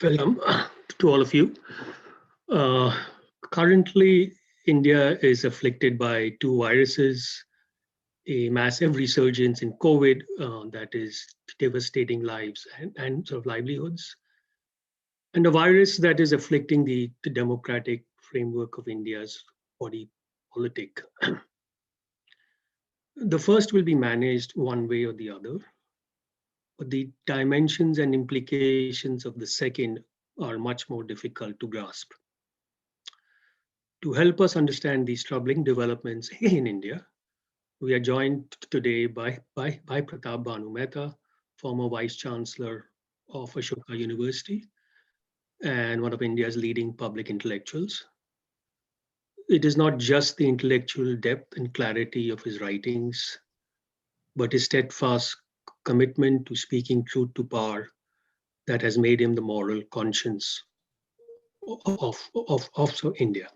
Welcome to all of you. Uh, Currently, India is afflicted by two viruses, a massive resurgence in COVID that is devastating lives and sort of livelihoods, and a virus that is afflicting the democratic framework of India's body politic. The first will be managed one way or the other, but the dimensions and implications of the second are much more difficult to grasp. To help us understand these troubling developments in India, we are joined today by Pratap Bhanu Mehta, former Vice Chancellor of Ashoka University and one of India's leading public intellectuals. It is not just the intellectual depth and clarity of his writings, but his steadfast commitment to speaking truth to power that has made him the moral conscience of India.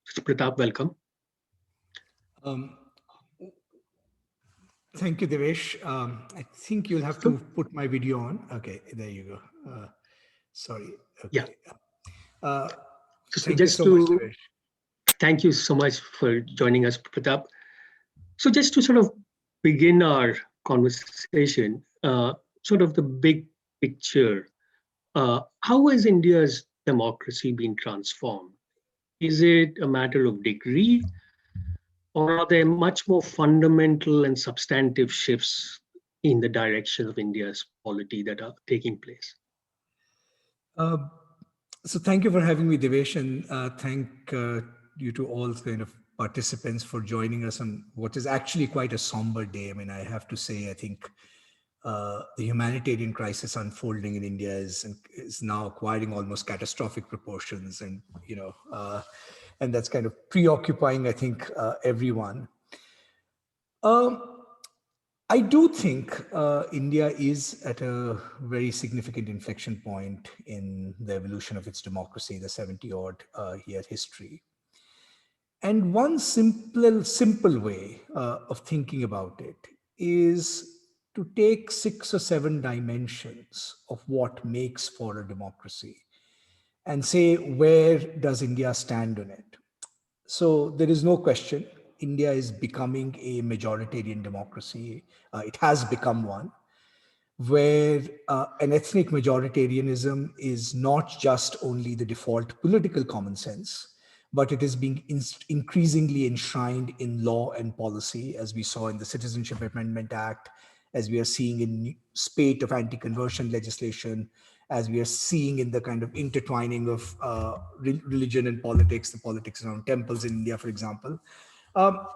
So Pratap, welcome. Um, Thank you, Devesh. I think you'll have So, to put my video on. Okay, there you go. Sorry. yeah, Okay. Uh, so Thank you just so much, to Devesh. thank you so much for joining us, Pratap. So just to sort of begin our conversation, sort of the big picture, how has India's democracy been transformed? Is it a matter of degree, or are there much more fundamental and substantive shifts in the direction of India's polity that are taking place? Uh, so thank you for having me, Devesh, and thank you to all kind of participants for joining us on what is actually quite a somber day. I mean, I have to say, I think the humanitarian crisis unfolding in India is now acquiring almost catastrophic proportions, and and that's kind of preoccupying, I think, everyone. Um, I do think India is at a very significant inflection point in the evolution of its democracy, the 70 odd year history. And one simple way of thinking about it is to take 6 or 7 dimensions of what makes for a democracy and say, where does India stand on it? So there is no question, India is becoming a majoritarian democracy. It has become one where an ethnic majoritarianism is not just only the default political common sense, but it is being increasingly enshrined in law and policy, as we saw in the Citizenship Amendment Act, as we are seeing in spate of anti-conversion legislation, as we are seeing in the kind of intertwining of religion and politics, the politics around temples in India, for example. Um,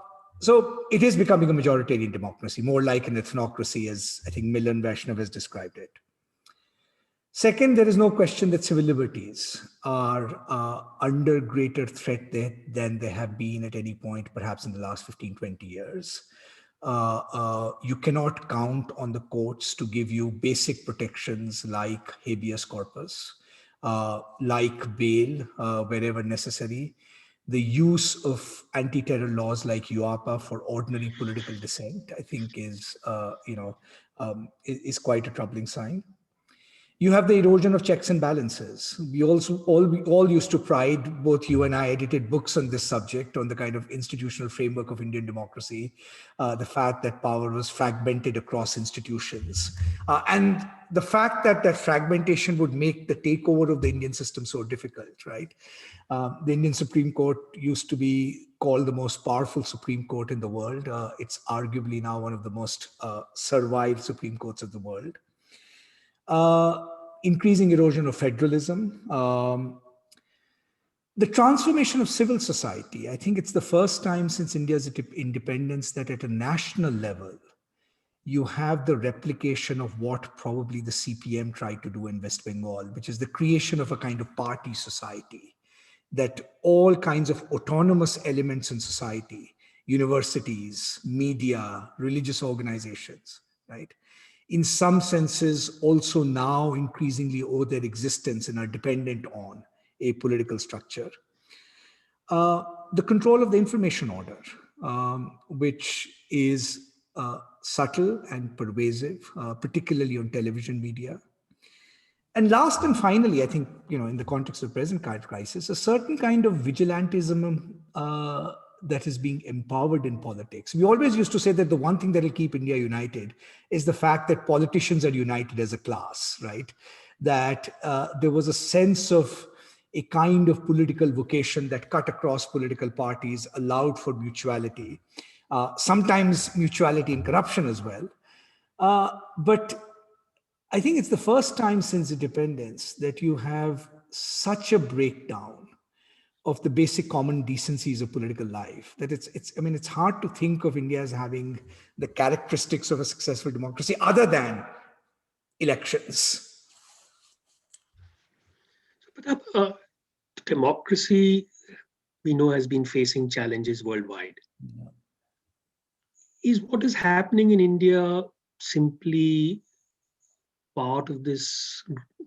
so it is becoming a majoritarian democracy, more like an ethnocracy, as I think Milan Vaishnav has described it. Second, there is no question that civil liberties are under greater threat than they have been at any point, perhaps in the last 15, 20 years. You cannot count on the courts to give you basic protections like habeas corpus, like bail wherever necessary. The use of anti-terror laws like UAPA for ordinary political dissent, I think, is quite a troubling sign. You have the erosion of checks and balances. We all used to pride, both you and I edited books on this subject, on the kind of institutional framework of Indian democracy, the fact that power was fragmented across institutions, and the fact that that fragmentation would make the takeover of the Indian system so difficult, right? The Indian Supreme Court used to be called the most powerful Supreme Court in the world. It's arguably now one of the most survived Supreme Courts of the world. Increasing erosion of federalism, the transformation of civil society. I think it's the first time since India's independence that at a national level, you have the replication of what probably the CPM tried to do in West Bengal, which is the creation of a kind of party society, that all kinds of autonomous elements in society, universities, media, religious organizations, right, in some senses also now increasingly owe their existence and are dependent on a political structure. The control of the information order, which is subtle and pervasive, particularly on television media. And last and finally, I think, in the context of present crisis, a certain kind of vigilantism that is being empowered in politics. We always used to say that the one thing that will keep India united is the fact that politicians are united as a class, right? That there was a sense of a kind of political vocation that cut across political parties, allowed for mutuality, sometimes mutuality in corruption as well. But I think it's the first time since independence that you have such a breakdown of the basic common decencies of political life that it's hard to think of India as having the characteristics of a successful democracy other than elections. But democracy, we know, has been facing challenges worldwide. Yeah. Is what is happening in India simply part of this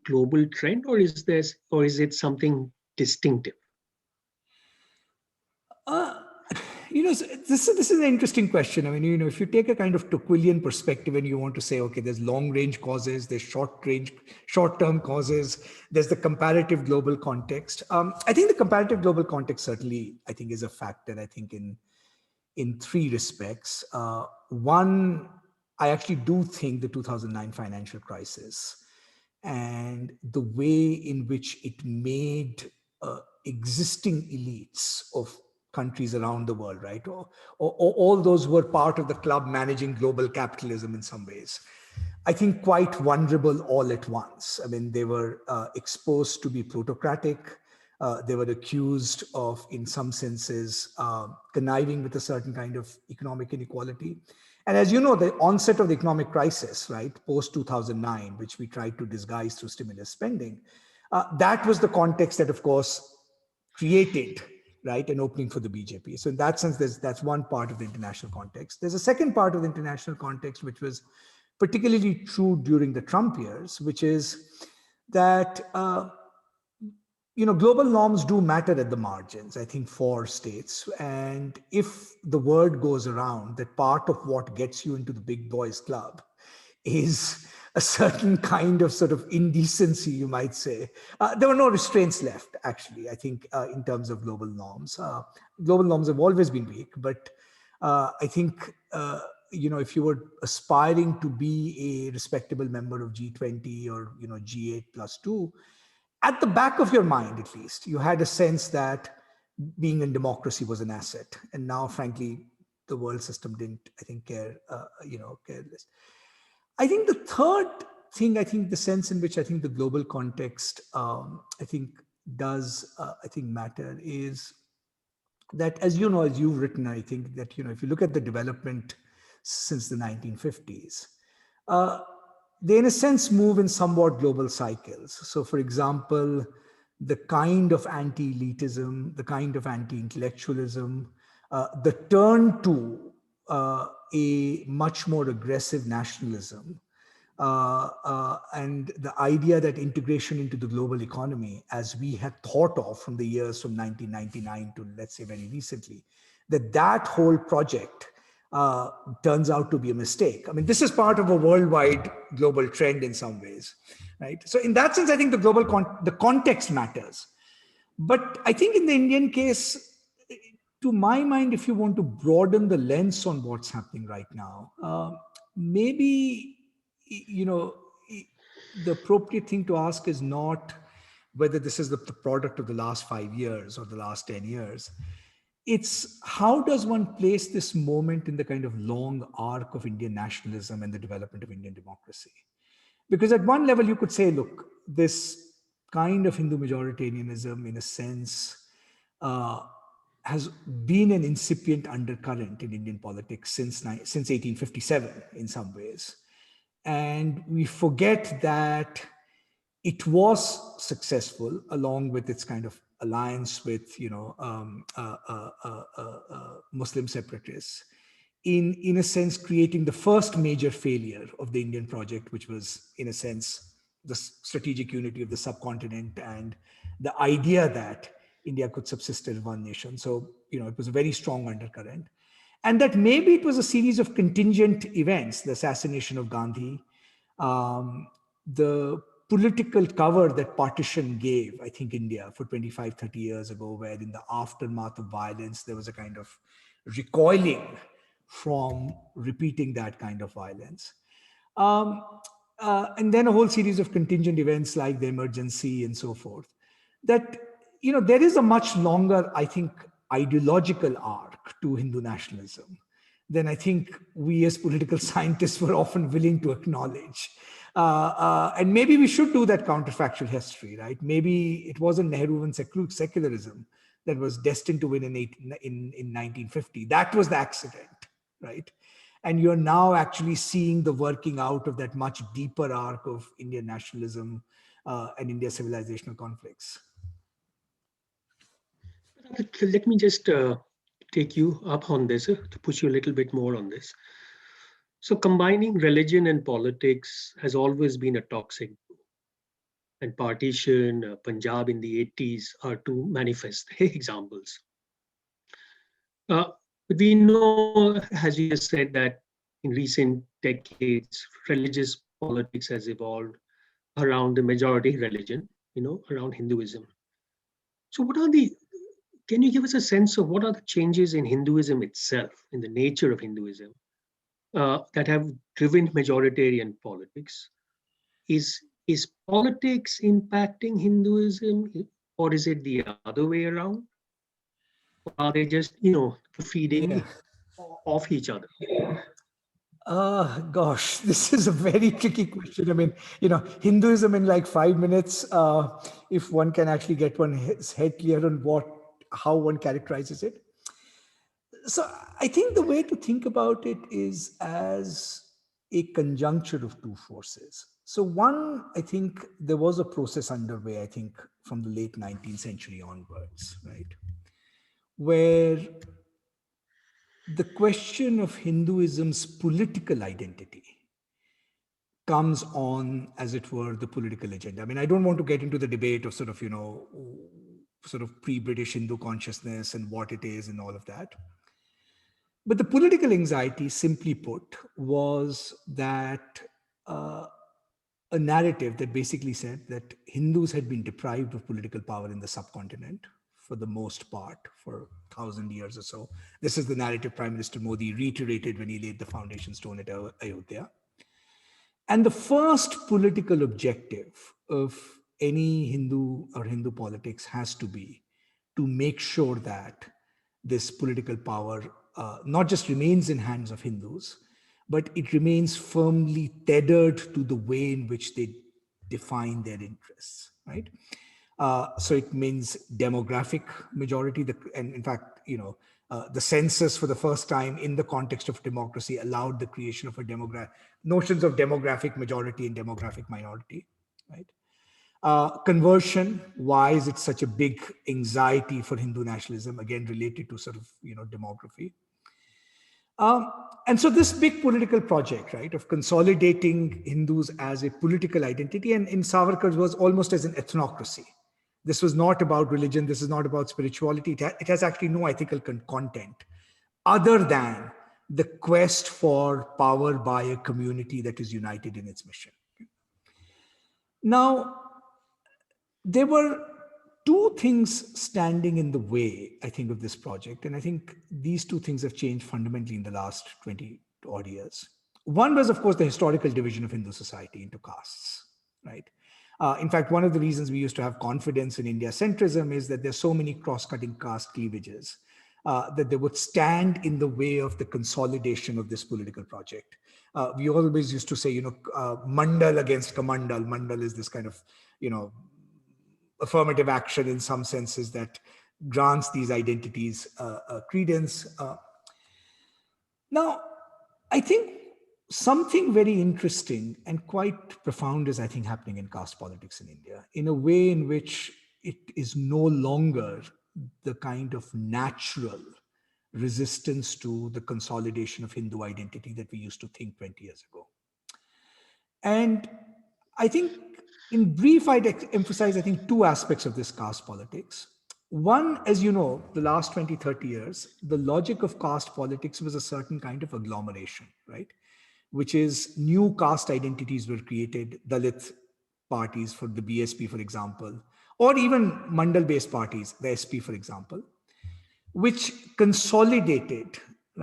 global trend, or is it something distinctive? Uh, this is an interesting question. I mean, if you take a kind of Tocquevillian perspective and you want to say, okay, there's long range causes, there's short term causes, there's the comparative global context. I think the comparative global context certainly, I think, is a factor. I think in three respects. One, I actually do think the 2009 financial crisis and the way in which it made existing elites of countries around the world, right? Or all those who were part of the club managing global capitalism in some ways, I think quite vulnerable all at once. I mean, they were exposed to be plutocratic. They were accused of, in some senses, conniving with a certain kind of economic inequality. And as you know, the onset of the economic crisis, right, post 2009, which we tried to disguise through stimulus spending, that was the context that, of course, created, right, an opening for the BJP. So in that sense, that's one part of the international context. There's a second part of the international context, which was particularly true during the Trump years, which is that global norms do matter at the margins, I think, for states. And if the word goes around that part of what gets you into the big boys club is a certain kind of sort of indecency, you might say, there were no restraints left, actually, I think, in terms of global norms. Global norms have always been weak, but I think, if you were aspiring to be a respectable member of G20 or, G8 plus 2, at the back of your mind, at least, you had a sense that being in democracy was an asset. And now, frankly, the world system didn't, I think, care less. I think the third thing, I think the sense in which I think the global context, I think, does, matter is that, as you've written, I think that, if you look at the development since the 1950s, they, in a sense, move in somewhat global cycles. So, for example, the kind of anti-elitism, the kind of anti-intellectualism, the turn to a much more aggressive nationalism, and the idea that integration into the global economy, as we had thought of from the years from 1999 to, let's say, very recently, that whole project turns out to be a mistake. I mean, this is part of a worldwide global trend in some ways, right? So in that sense, I think the context matters. But I think in the Indian case, to my mind, if you want to broaden the lens on what's happening right now, maybe, the appropriate thing to ask is not whether this is the product of the last 5 years or the last 10 years. It's how does one place this moment in the kind of long arc of Indian nationalism and the development of Indian democracy? Because at one level, you could say, look, this kind of Hindu majoritarianism, in a sense, has been an incipient undercurrent in Indian politics since 1857 in some ways. And we forget that it was successful along with its kind of alliance with, Muslim separatists in a sense, creating the first major failure of the Indian project, which was, in a sense, the strategic unity of the subcontinent and the idea that India could subsist as one nation. So, it was a very strong undercurrent. And that maybe it was a series of contingent events, the assassination of Gandhi, the political cover that partition gave, I think, India for 25, 30 years ago, where in the aftermath of violence, there was a kind of recoiling from repeating that kind of violence. Um, and then a whole series of contingent events like the emergency and so forth. That, there is a much longer, I think, ideological arc to Hindu nationalism than I think we as political scientists were often willing to acknowledge. And maybe we should do that counterfactual history, right? Maybe it wasn't Nehruvian secularism that was destined to win in 1950. That was the accident, right? And you're now actually seeing the working out of that much deeper arc of Indian nationalism and India's civilizational conflicts. Let me just take you up on this, to push you a little bit more on this. So combining religion and politics has always been a toxic, and partition, Punjab in the 80s are two manifest examples. But we know, as you just said, that in recent decades, religious politics has evolved around the majority religion, around Hinduism. So can you give us a sense of what are the changes in Hinduism itself, in the nature of Hinduism, that have driven majoritarian politics? Is politics impacting Hinduism, or is it the other way around? Or are they just, feeding off each other? Gosh, this is a very tricky question. I mean, Hinduism in like 5 minutes, if one can actually get one's head clear on how one characterizes it. So I think the way to think about it is as a conjuncture of two forces. So one, I think there was a process underway, I think, from the late 19th century onwards, right? Where the question of Hinduism's political identity comes on, as it were, the political agenda. I mean, I don't want to get into the debate of sort of pre-British Hindu consciousness and what it is and all of that. But the political anxiety, simply put, was that a narrative that basically said that Hindus had been deprived of political power in the subcontinent for the most part for 1,000 years or so. This is the narrative Prime Minister Modi reiterated when he laid the foundation stone at Ayodhya. And the first political objective of any Hindu or Hindu politics has to be to make sure that this political power not just remains in hands of Hindus, but it remains firmly tethered to the way in which they define their interests, right? So it means demographic majority, and in fact, the census for the first time in the context of democracy allowed the creation of notions of demographic majority and demographic minority, right? Conversion, why is it such a big anxiety for Hindu nationalism? Again, related to sort of, demography. And so this big political project, right, of consolidating Hindus as a political identity, and in Savarkar's was almost as an ethnocracy. This was not about religion. This is not about spirituality. It has actually no ethical content other than the quest for power by a community that is united in its mission. Now, there were two things standing in the way, I think, of this project. And I think these two things have changed fundamentally in the last 20 odd years. One was, of course, the historical division of Hindu society into castes, right? In fact, one of the reasons we used to have confidence in India centrism is that there's so many cross-cutting caste cleavages that they would stand in the way of the consolidation of this political project. We always used to say, mandal against kamandal. Mandal is this kind of, affirmative action in some senses that grants these identities credence. Now, I think something very interesting and quite profound is, I think, happening in caste politics in India, in a way in which it is no longer the kind of natural resistance to the consolidation of Hindu identity that we used to think 20 years ago. And I think, in brief, I'd emphasize, I think, two aspects of this caste politics. One, as you know, the last 20, 30 years, the logic of caste politics was a certain kind of agglomeration, right? Which is new caste identities were created, Dalit, parties, for the BSP, for example, or even Mandal-based parties, the SP, for example, which consolidated,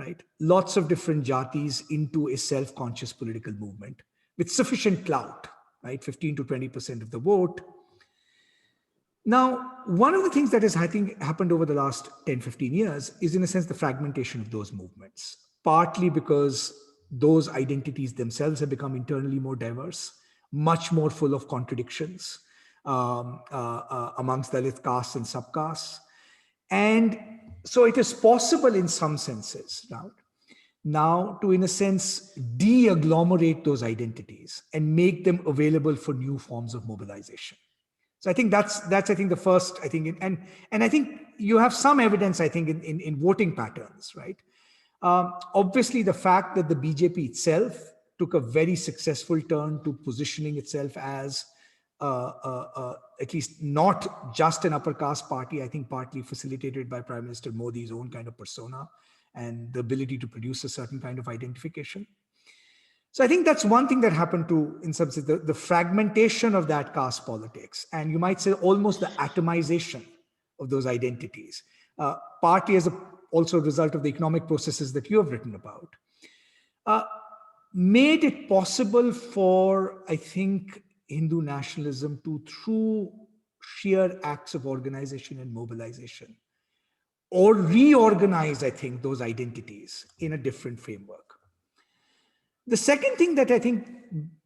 right, lots of different jatis into a self-conscious political movement with sufficient clout, right, 15 to 20% of the vote. Now, one of the things that has, I think, happened over the last 10, 15 years is, in a sense, the fragmentation of those movements, partly because those identities themselves have become internally more diverse, much more full of contradictions amongst Dalit castes and subcastes. And so it is possible in some senses now to, in a sense, de-agglomerate those identities and make them available for new forms of mobilization. So I think that's I think the first, I think, and I think you have some evidence, I think, in voting patterns, right? Obviously, the fact that the BJP itself took a very successful turn to positioning itself as at least not just an upper caste party, I think partly facilitated by Prime Minister Modi's own kind of persona and the ability to produce a certain kind of identification. So I think that's one thing that happened to, in some sense, the fragmentation of that caste politics, and you might say almost the atomization of those identities, partly as also a result of the economic processes that you have written about, made it possible for, I think, Hindu nationalism to, through sheer acts of organization and mobilization, or reorganize, I think, those identities in a different framework. The second thing that I think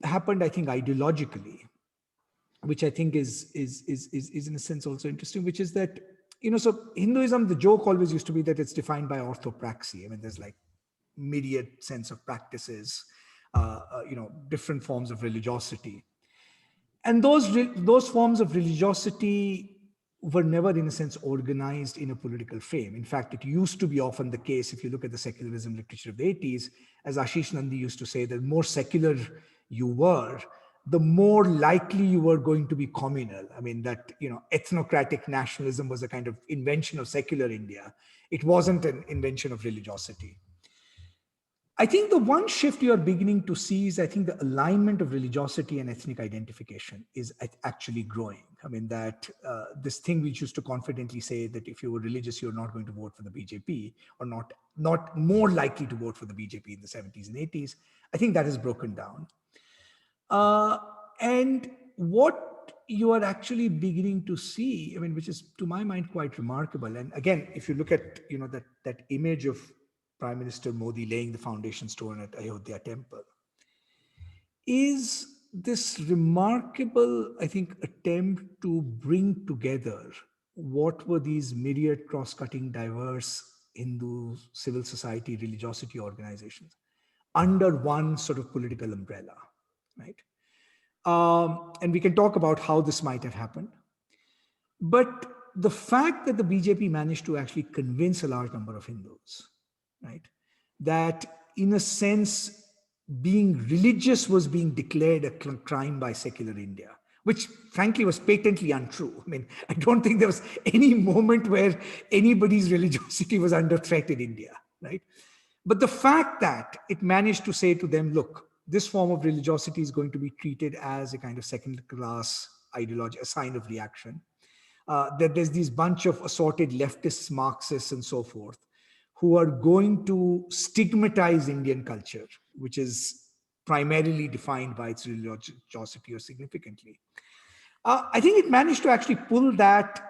happened, I think, ideologically, which I think is in a sense also interesting, which is that, so Hinduism, the joke always used to be that it's defined by orthopraxy. I mean, there's like myriad sense of practices, different forms of religiosity. And those forms of religiosity were never, in a sense, organized in a political frame. In fact, it used to be often the case, if you look at the secularism literature of the 80s, as Ashish Nandi used to say, the more secular you were, the more likely you were going to be communal. I mean, that, ethnocratic nationalism was a kind of invention of secular India. It wasn't an invention of religiosity. I think the one shift you are beginning to see is, I think, the alignment of religiosity and ethnic identification is actually growing. I mean, that this thing which used to confidently say that if you were religious, you're not going to vote for the BJP, or not more likely to vote for the BJP in the 70s and 80s, I think that is broken down. And what you are actually beginning to see, I mean, which is to my mind quite remarkable. And again, if you look at, that image of Prime Minister Modi laying the foundation stone at Ayodhya temple, is this remarkable, I think, attempt to bring together what were these myriad cross-cutting, diverse Hindu civil society religiosity organizations under one sort of political umbrella, right? And we can talk about how this might have happened. But the fact that the BJP managed to actually convince a large number of Hindus, right, that in a sense, being religious was being declared a crime by secular India, which frankly was patently untrue. I mean, I don't think there was any moment where anybody's religiosity was under threat in India, right? But the fact that it managed to say to them, look, this form of religiosity is going to be treated as a kind of second-class ideology, a sign of reaction, that there's this bunch of assorted leftists, Marxists, and so forth, who are going to stigmatize Indian culture, which is primarily defined by its religiosity or significantly. I think it managed to actually pull that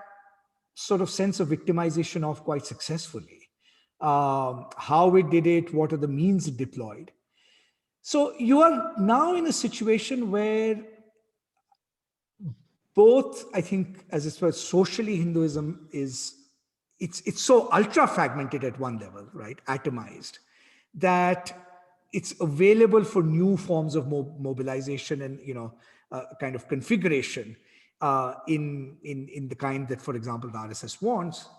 sort of sense of victimization off quite successfully. How it did it, what are the means it deployed. So you are now in a situation where both, I think, as it's well, socially Hinduism is, it's so ultra fragmented at one level, right, atomized, that it's available for new forms of mobilization and kind of configuration in the kind that, for example, the RSS wants.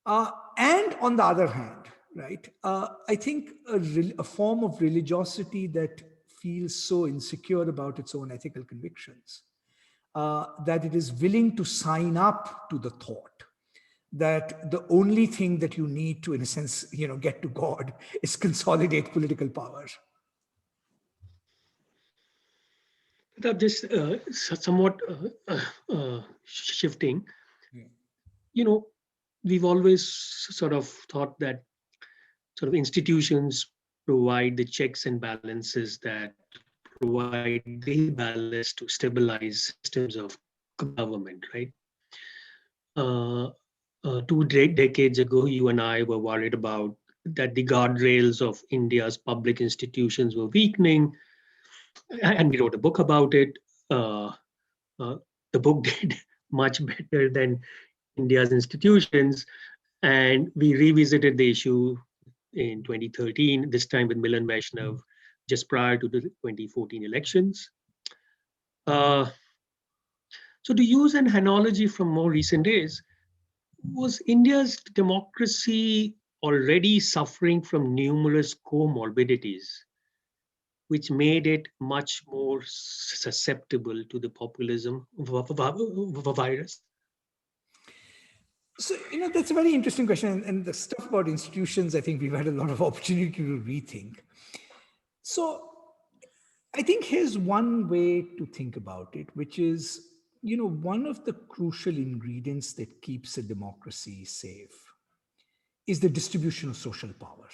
And on the other hand, right, I think a form of religiosity that feels so insecure about its own ethical convictions, that it is willing to sign up to the thought that the only thing that you need to, in a sense, get to God is consolidate political power. Pratap, just somewhat shifting, Yeah. you know, we've always sort of thought that sort of institutions provide the checks and balances that provide the ballast to stabilize systems of government, right? Uh, 2 decades ago, you and I were worried about that the guardrails of India's public institutions were weakening, and we wrote a book about it. Uh, uh, the book did much better than India's institutions, and we revisited the issue in 2013, this time with Milan Vaishnav, just prior to the 2014 elections. Uh, so, to use an analogy from more recent days, was India's democracy already suffering from numerous comorbidities, which made it much more susceptible to the populism virus? So, that's a very interesting question. And the stuff about institutions, I think we've had a lot of opportunity to rethink. So, I think here's one way to think about it, which is, one of the crucial ingredients that keeps a democracy safe is the distribution of social power,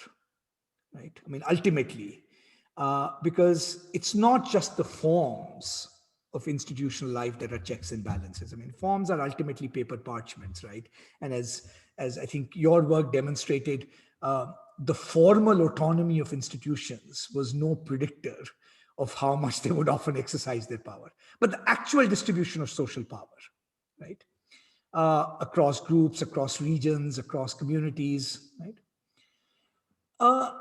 right? I mean, ultimately, because it's not just the forms of institutional life that are checks and balances. I mean, forms are ultimately paper parchments, right? And as I think your work demonstrated, the formal autonomy of institutions was no predictor of how much they would often exercise their power, but the actual distribution of social power, right? Across groups, across regions, across communities, right? Uh,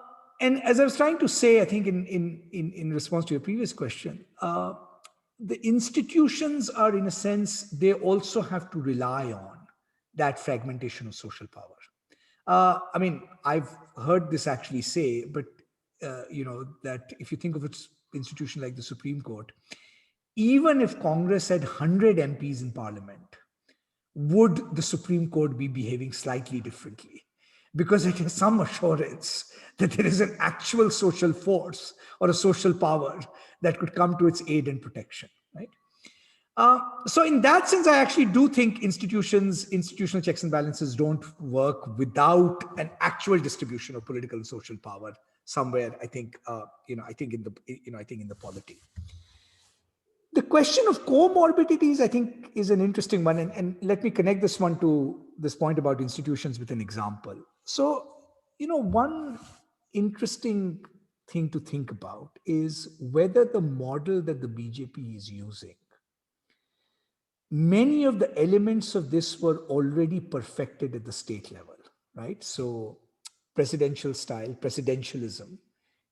and as I was trying to say, I think in response to your previous question, the institutions are, in a sense, they also have to rely on that fragmentation of social power. I mean, I've heard this actually say, but that if you think of an institution like the Supreme Court, even if Congress had 100 MPs in Parliament, would the Supreme Court be behaving slightly differently? Because it has some assurance that there is an actual social force or a social power that could come to its aid and protection, right? So in that sense, I actually do think institutional checks and balances don't work without an actual distribution of political and social power somewhere. I think, I think in the polity. The question of comorbidities, I think, is an interesting one. And let me connect this one to this point about institutions with an example. So, one interesting thing to think about is whether the model that the BJP is using, many of the elements of this were already perfected at the state level, right? So, presidential style, presidentialism,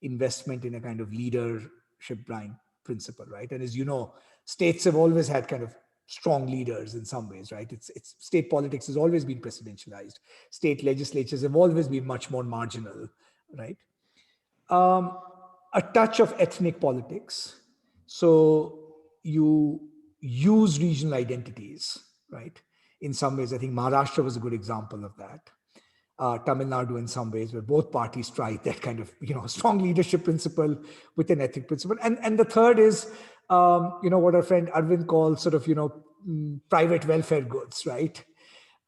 investment in a kind of leadership blind principle, right? And as you know, states have always had kind of strong leaders in some ways, right? It's state politics has always been presidentialized. State legislatures have always been much more marginal, right? um, a touch of ethnic politics. So you use regional identities, right? In some ways, I think Maharashtra was a good example of that. Tamil Nadu, in some ways, where both parties tried that kind of strong leadership principle with an ethnic principle. And the third is what our friend Arvind calls sort of private welfare goods, right?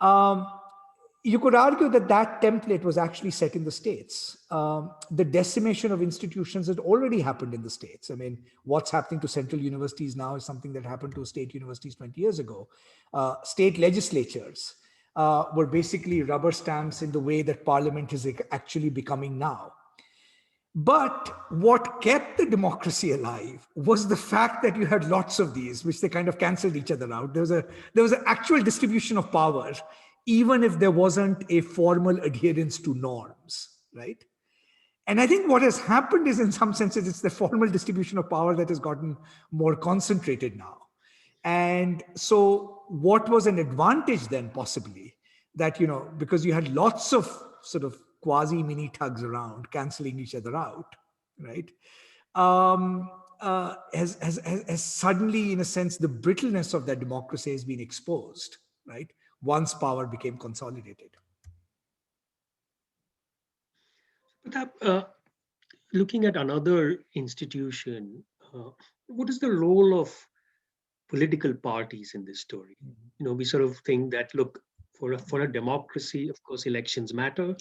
Um, you could argue that that template was actually set in the States. The decimation of institutions had already happened in the States. I mean, what's happening to central universities now is something that happened to state universities 20 years ago. State legislatures were basically rubber stamps in the way that parliament is actually becoming now. But what kept the democracy alive was the fact that you had lots of these, which they kind of canceled each other out. There was an actual distribution of power, even if there wasn't a formal adherence to norms, right? And I think what has happened is, in some senses, it's the formal distribution of power that has gotten more concentrated now. And so, what was an advantage then, possibly, that, because you had lots of sort of quasi mini tugs around, canceling each other out, right? Has suddenly, in a sense, the brittleness of that democracy has been exposed, right? Once power became consolidated. But looking at another institution, uh, what is the role of political parties in this story? We sort of think that, look, for a democracy, of course, elections matter,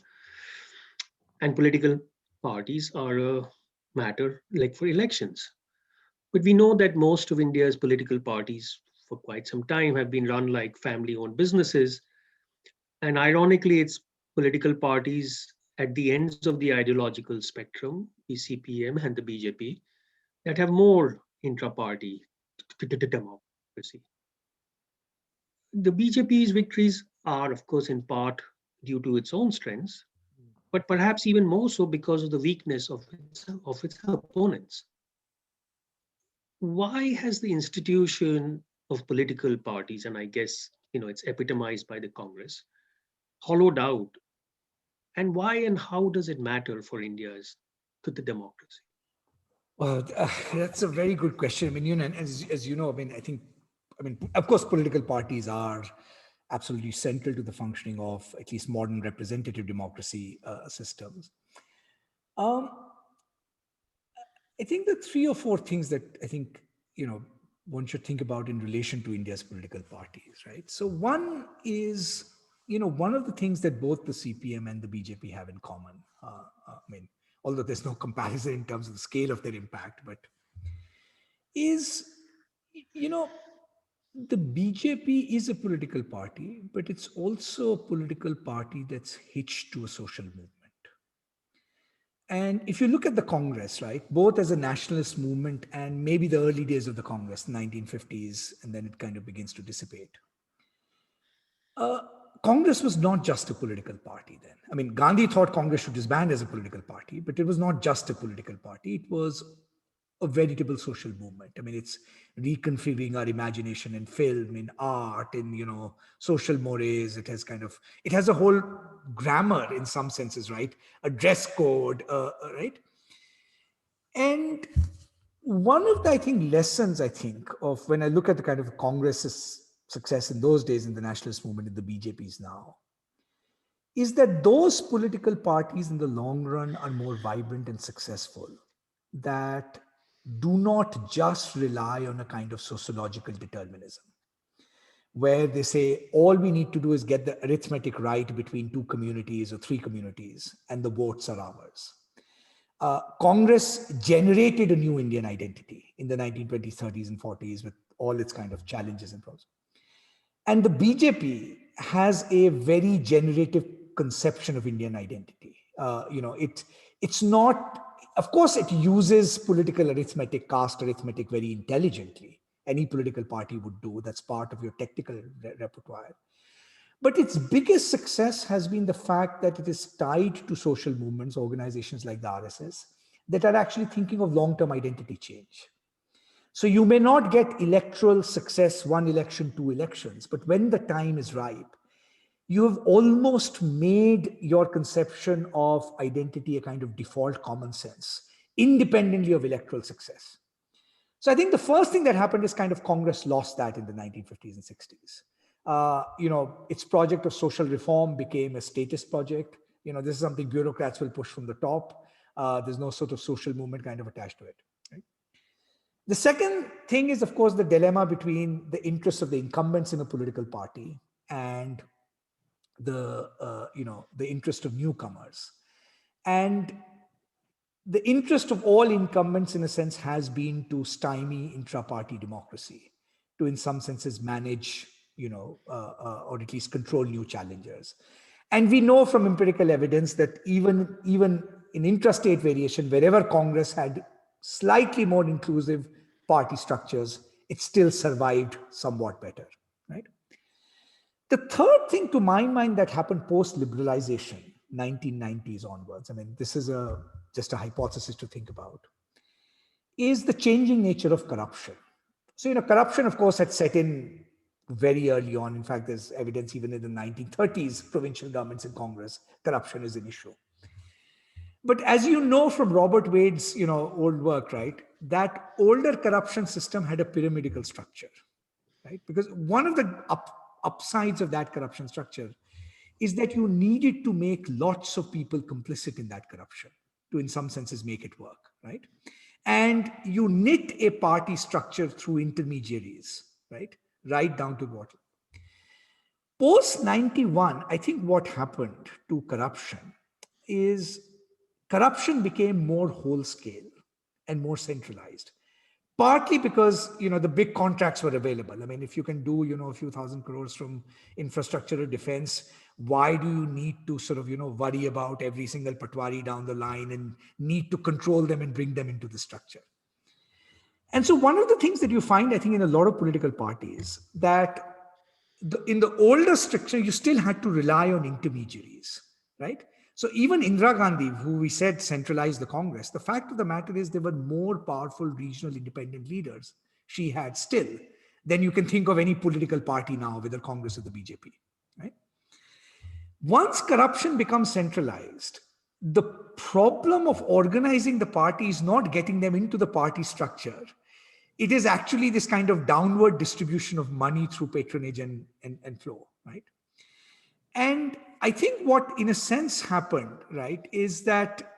and political parties are a matter like for elections. But we know that most of India's political parties for quite some time have been run like family owned businesses. And ironically, it's political parties at the ends of the ideological spectrum, the CPM and the BJP, that have more intra party democracy. The BJP's victories are, of course, in part due to its own strengths, but perhaps even more so because of the weakness of its opponents. Why has the institution of political parties, and I guess it's epitomized by the Congress, hollowed out, and why and how does it matter for India's to the democracy? Well, that's a very good question. I mean, and as you know, of course, political parties are absolutely central to the functioning of at least modern representative democracy systems. Um, I think the three or four things that I think, one should think about in relation to India's political parties, right? So one is, one of the things that both the CPM and the BJP have in common. Although there's no comparison in terms of the scale of their impact, but is, you know, the BJP is a political party, but it's also a political party that's hitched to a social movement. And if you look at the Congress, right, both as a nationalist movement and maybe the early days of the Congress, 1950s, and then it kind of begins to dissipate. Uh, Congress was not just a political party then. I mean, Gandhi thought Congress should disband as a political party, but it was not just a political party. It was a veritable social movement. I mean, it's reconfiguring our imagination in film, in art, in, social mores. It has a whole grammar in some senses, right? A dress code, right? And one of the, I think, lessons, I think, of when I look at the kind of Congress's success in those days in the nationalist movement, in the BJP's now, is that those political parties in the long run are more vibrant and successful, that do not just rely on a kind of sociological determinism, where they say all we need to do is get the arithmetic right between two communities or three communities, and the votes are ours. Congress generated a new Indian identity in the 1920s, 30s, and 40s with all its kind of challenges and problems. And the BJP has a very generative conception of Indian identity. It's not, of course, it uses political arithmetic, caste arithmetic very intelligently. Any political party would do. That's part of your technical repertoire. But its biggest success has been the fact that it is tied to social movements, organizations like the RSS, that are actually thinking of long-term identity change. So you may not get electoral success, one election, two elections, but when the time is ripe, you have almost made your conception of identity a kind of default common sense, independently of electoral success. So I think the first thing that happened is kind of Congress lost that in the 1950s and 60s. Its project of social reform became a status project. This is something bureaucrats will push from the top. There's no sort of social movement kind of attached to it. Right? The second thing is, of course, the dilemma between the interests of the incumbents in a political party and the interest of newcomers. And the interest of all incumbents, in a sense, has been to stymie intra-party democracy, to, in some senses, manage, or at least control new challengers. And we know from empirical evidence that even in intrastate variation, wherever Congress had slightly more inclusive party structures, it still survived somewhat better, right? The third thing, to my mind, that happened post-liberalization, 1990s onwards, I mean, this is just a hypothesis to think about, is the changing nature of corruption. So, corruption, of course, had set in very early on. In fact, there's evidence even in the 1930s, provincial governments and Congress, corruption is an issue. But as you know from Robert Wade's, old work, right, that older corruption system had a pyramidal structure, right? Because one of the upsides of that corruption structure is that you needed to make lots of people complicit in that corruption to, in some senses, make it work, right? And you knit a party structure through intermediaries, right down to bottom. Post 91, I think what happened to corruption is corruption became more whole scale and more centralized. Partly because the big contracts were available. I mean, if you can do a few thousand crores from infrastructure or defense, why do you need to sort of worry about every single patwari down the line and need to control them and bring them into the structure? And so one of the things that you find, I think, in a lot of political parties, that in the older structure, you still had to rely on intermediaries, right? So even Indira Gandhi, who we said centralized the Congress, the fact of the matter is there were more powerful regional independent leaders she had still than you can think of any political party now, whether Congress or the BJP, right? Once corruption becomes centralized, the problem of organizing the party is not getting them into the party structure. It is actually this kind of downward distribution of money through patronage and flow, right? And I think what, in a sense, happened, right, is that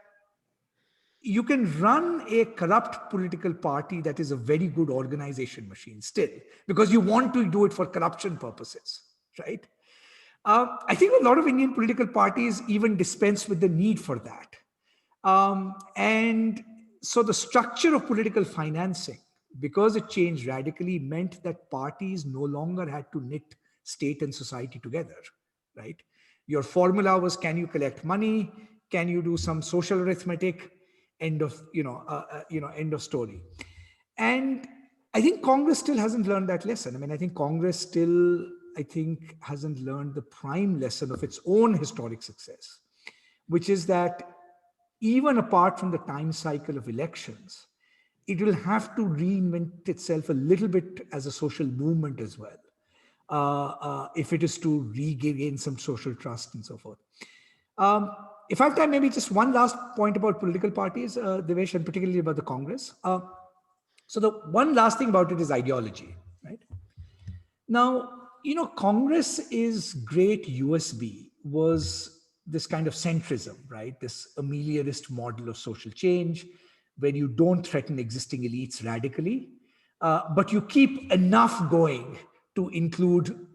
you can run a corrupt political party that is a very good organization machine still, because you want to do it for corruption purposes, right? I think a lot of Indian political parties even dispense with the need for that. And so the structure of political financing, because it changed radically, meant that parties no longer had to knit state and society together, right? Your formula was, can you collect money? Can you do some social arithmetic? End of, end of story. And I think Congress still hasn't learned that lesson. I mean, I think Congress still, hasn't learned the prime lesson of its own historic success, which is that even apart from the time cycle of elections, it will have to reinvent itself a little bit as a social movement as well, if it is to regain some social trust and so forth. If I have time, maybe just one last point about political parties, Devesh, and particularly about the Congress. So the one last thing about it is ideology, right? Now, Congress is great USB was this kind of centrism, right? This ameliorist model of social change, where you don't threaten existing elites radically, but you keep enough going to include,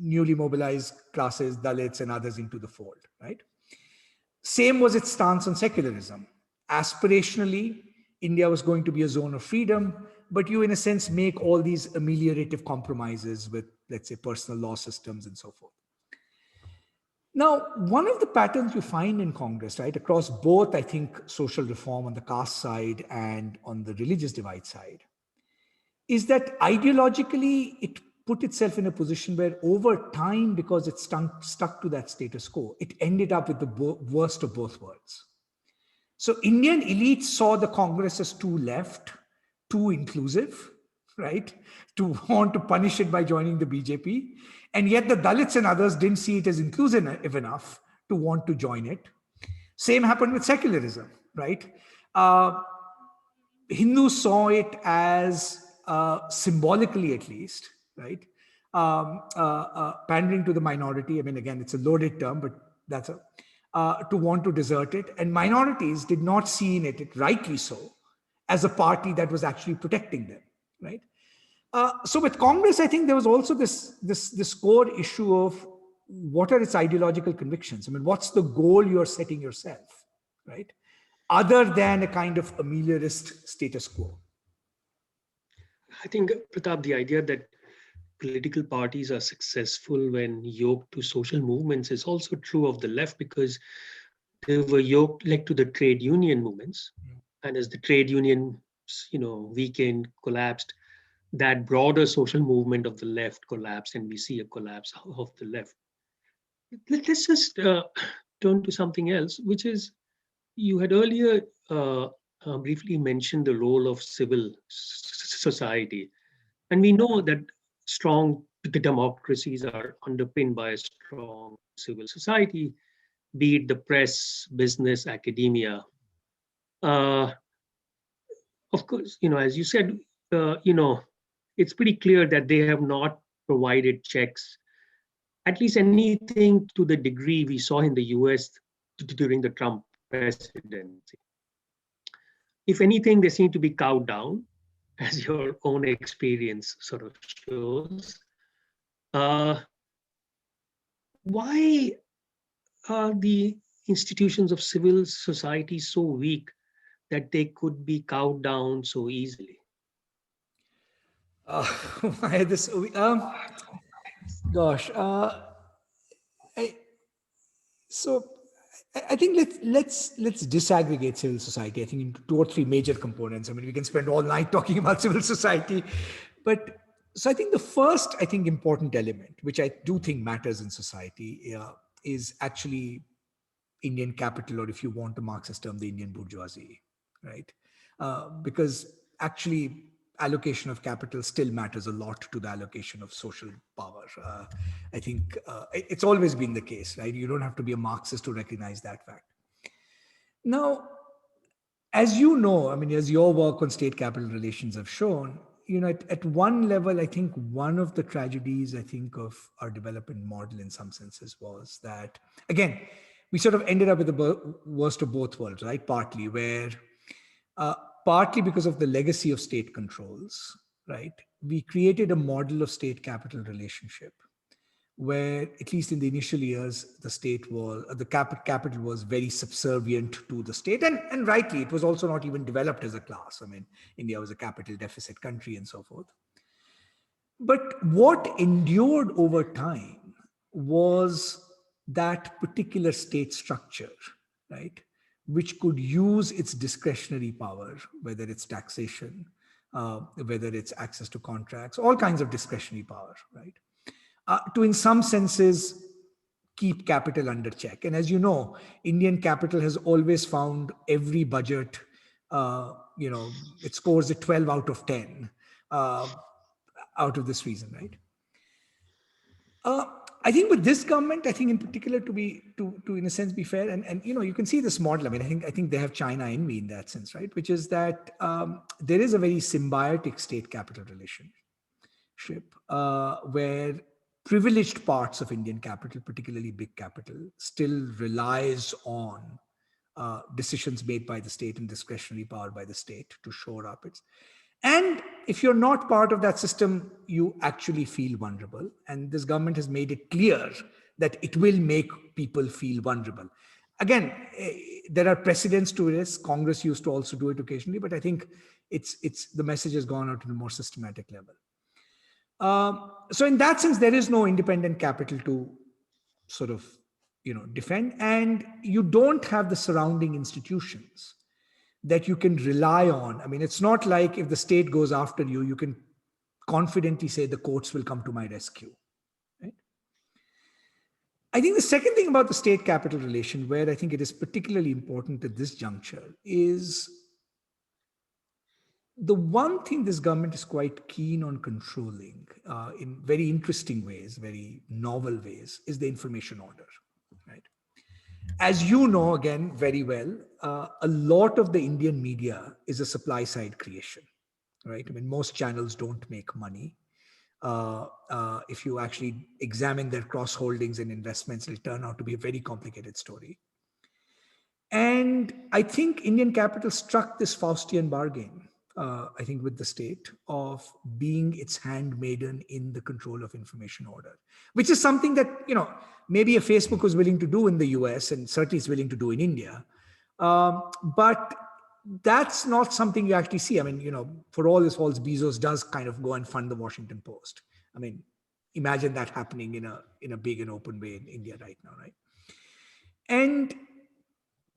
newly mobilized classes, Dalits and others into the fold, right? Same was its stance on secularism. Aspirationally, India was going to be a zone of freedom, but you, in a sense, make all these ameliorative compromises with, let's say, personal law systems and so forth. Now, one of the patterns you find in Congress, right, across both, I think, social reform on the caste side and on the religious divide side, is that ideologically it put itself in a position where over time, because it stuck to that status quo, it ended up with the worst of both worlds. So Indian elites saw the Congress as too left, too inclusive, right? To want to punish it by joining the BJP. And yet the Dalits and others didn't see it as inclusive enough to want to join it. Same happened with secularism, right? Hindus saw it as, symbolically at least, right? Pandering to the minority. I mean, again, it's a loaded term, but that's to want to desert it. And minorities did not see in it, rightly so, as a party that was actually protecting them, right? So with Congress, I think there was also this core issue of what are its ideological convictions? I mean, what's the goal you're setting yourself, right? Other than a kind of ameliorist status quo. I think, Pratap, the idea that political parties are successful when yoked to social movements is also true of the left, because they were linked to the trade union movements. And as the trade union, weakened, collapsed, that broader social movement of the left collapsed, and we see a collapse of the left. Let's just turn to something else, which is, you had earlier briefly mentioned the role of civil society. And we know that strong democracies are underpinned by a strong civil society, be it the press, business, academia. Of course, as you said, it's pretty clear that they have not provided checks, at least anything to the degree we saw in the US during the Trump presidency. If anything, they seem to be cowed down, as your own experience sort of shows. Uh, why are the institutions of civil society so weak that they could be cowed down so easily? Uh, why this? Gosh. I, so I think let's disaggregate civil society. I think into two or three major components. I mean, we can spend all night talking about civil society, but so I think the first, I think, important element, which I do think matters in society, is actually Indian capital, or if you want a Marxist term, the Indian bourgeoisie, right? Because actually, allocation of capital still matters a lot to the allocation of social power. I think it's always been the case, right? You don't have to be a Marxist to recognize that fact. Now, as you know, I mean, as your work on state capital relations have shown, at one level, I think one of the tragedies, I think, of our development model in some senses was that, again, we sort of ended up with the worst of both worlds, right? Uh, Partly because of the legacy of state controls, right? We created a model of state capital relationship where, at least in the initial years, the state was the capital was very subservient to the state, and rightly, it was also not even developed as a class. I mean, India was a capital deficit country and so forth. But what endured over time was that particular state structure, right, which could use its discretionary power, whether it's taxation, whether it's access to contracts, all kinds of discretionary power, right, to, in some senses, keep capital under check. And as you know, Indian capital has always found every budget, it scores a 12 out of 10 uh, out of this reason, right? Uh, I think with this government, I think in particular, to in a sense be fair, and you can see this model. I mean, I think they have China in me in that sense, right? Which is that there is a very symbiotic state capital relationship where privileged parts of Indian capital, particularly big capital, still relies on decisions made by the state and discretionary power by the state to shore up its. And if you're not part of that system, you actually feel vulnerable. And this government has made it clear that it will make people feel vulnerable. Again, there are precedents to this. Congress used to also do it occasionally, but I think it's the message has gone out to a more systematic level. So in that sense, there is no independent capital to sort of defend, and you don't have the surrounding institutions that you can rely on. I mean, it's not like if the state goes after you, you can confidently say the courts will come to my rescue. Right? I think the second thing about the state capital relation, where I think it is particularly important at this juncture, is the one thing this government is quite keen on controlling in very interesting ways, very novel ways, is the information order, right? As you know, again, very well, a lot of the Indian media is a supply side creation, right? I mean, most channels don't make money. If you actually examine their cross holdings and investments, it'll turn out to be a very complicated story. And I think Indian capital struck this Faustian bargain, I think, with the state of being its handmaiden in the control of information order, which is something that, maybe a Facebook was willing to do in the US and certainly is willing to do in India. But that's not something you actually see. I mean, for all his faults, Bezos does kind of go and fund the Washington Post. I mean, imagine that happening in a big and open way in India right now, right? And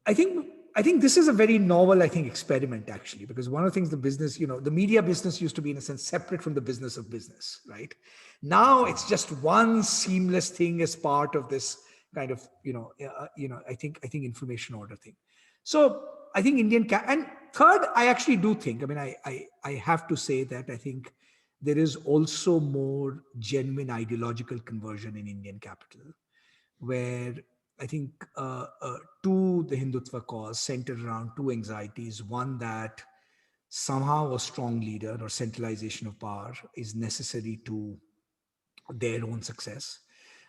I think this is a very novel, I think, experiment actually, because one of the things the business, the media business used to be in a sense separate from the business of business, right? Now it's just one seamless thing as part of this kind of, I think information order thing. So I think and third, I actually do think, I mean, I have to say that I think there is also more genuine ideological conversion in Indian capital, where I think to the Hindutva cause centered around two anxieties. One, that somehow a strong leader or centralization of power is necessary to their own success.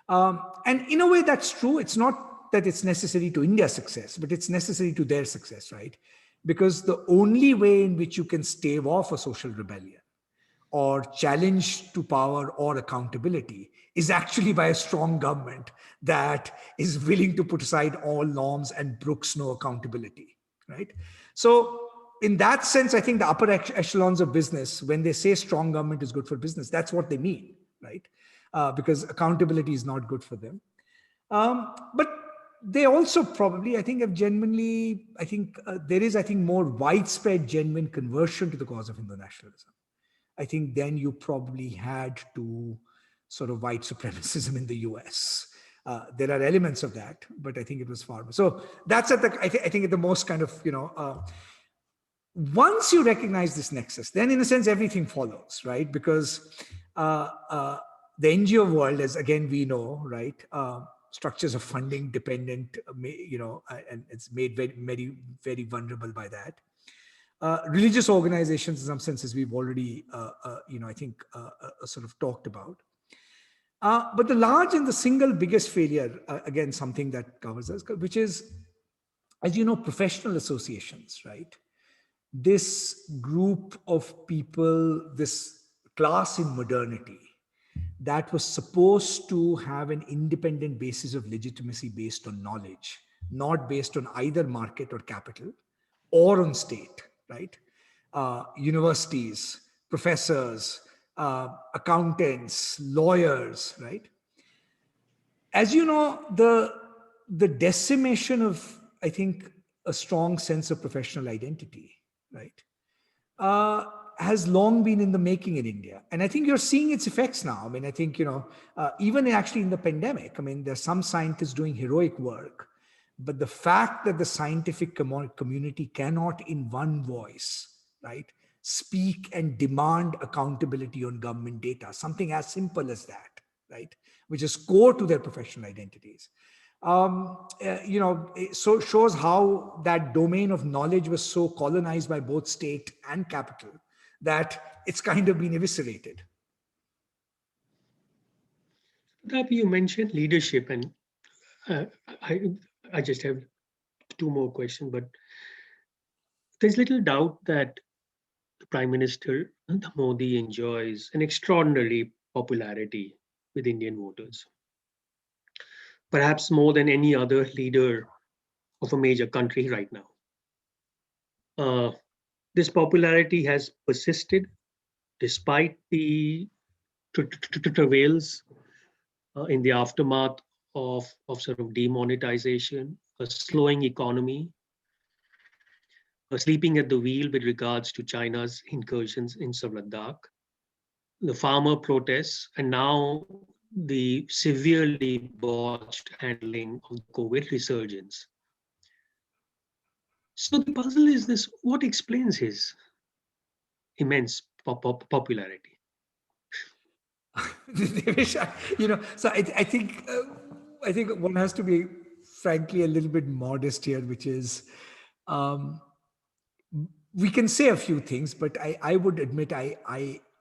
And in a way, that's true. It's not that it's necessary to India's success, but it's necessary to their success, right? because the only way in which you can stave off a social rebellion or challenge to power or accountability is actually by a strong government that is willing to put aside all norms and brooks no accountability, right? So in that sense, I think the upper echelons of business, when they say strong government is good for business, that's what they mean, right? Because accountability is not good for them. But they also probably, I think, have genuinely, I think there is, I think, more widespread, genuine conversion to the cause of Hindu nationalism. I think then you probably had to sort of white supremacism in the US. There are elements of that, but I think it was far more. So that's at the, I think at the most kind of, once you recognize this nexus, then in a sense, everything follows, right? Because the NGO world, as again, we know, right? Structures of funding dependent, and it's made very, very, very vulnerable by that. Religious organizations, in some senses, we've already, I think, sort of talked about. But the large and the single biggest failure, again, something that covers us, which is, as you know, professional associations, right? This group of people, this class in modernity, that was supposed to have an independent basis of legitimacy based on knowledge, not based on either market or capital or on state, right? Universities, professors, accountants, lawyers, right? As you know, the decimation of, I think, a strong sense of professional identity, right, has long been in the making in India. And I think you're seeing its effects now. I mean, I think, even actually in the pandemic, I mean, there's some scientists doing heroic work, but the fact that the scientific community cannot in one voice, right, speak and demand accountability on government data, something as simple as that, right, which is core to their professional identities. So shows how that domain of knowledge was so colonized by both state and capital that it's kind of been eviscerated. Pratap, you mentioned leadership, and uh, I, I just have two more questions, but there's little doubt that the Prime Minister Modi enjoys an extraordinary popularity with Indian voters, perhaps more than any other leader of a major country right now. This popularity has persisted despite the travails in the aftermath of sort of demonetization, a slowing economy, sleeping at the wheel with regards to China's incursions in Ladakh, the farmer protests, and now the severely botched handling of the COVID resurgence. So the puzzle is this: what explains his immense popularity? So I think one has to be frankly a little bit modest here, which is, we can say a few things, but I would admit I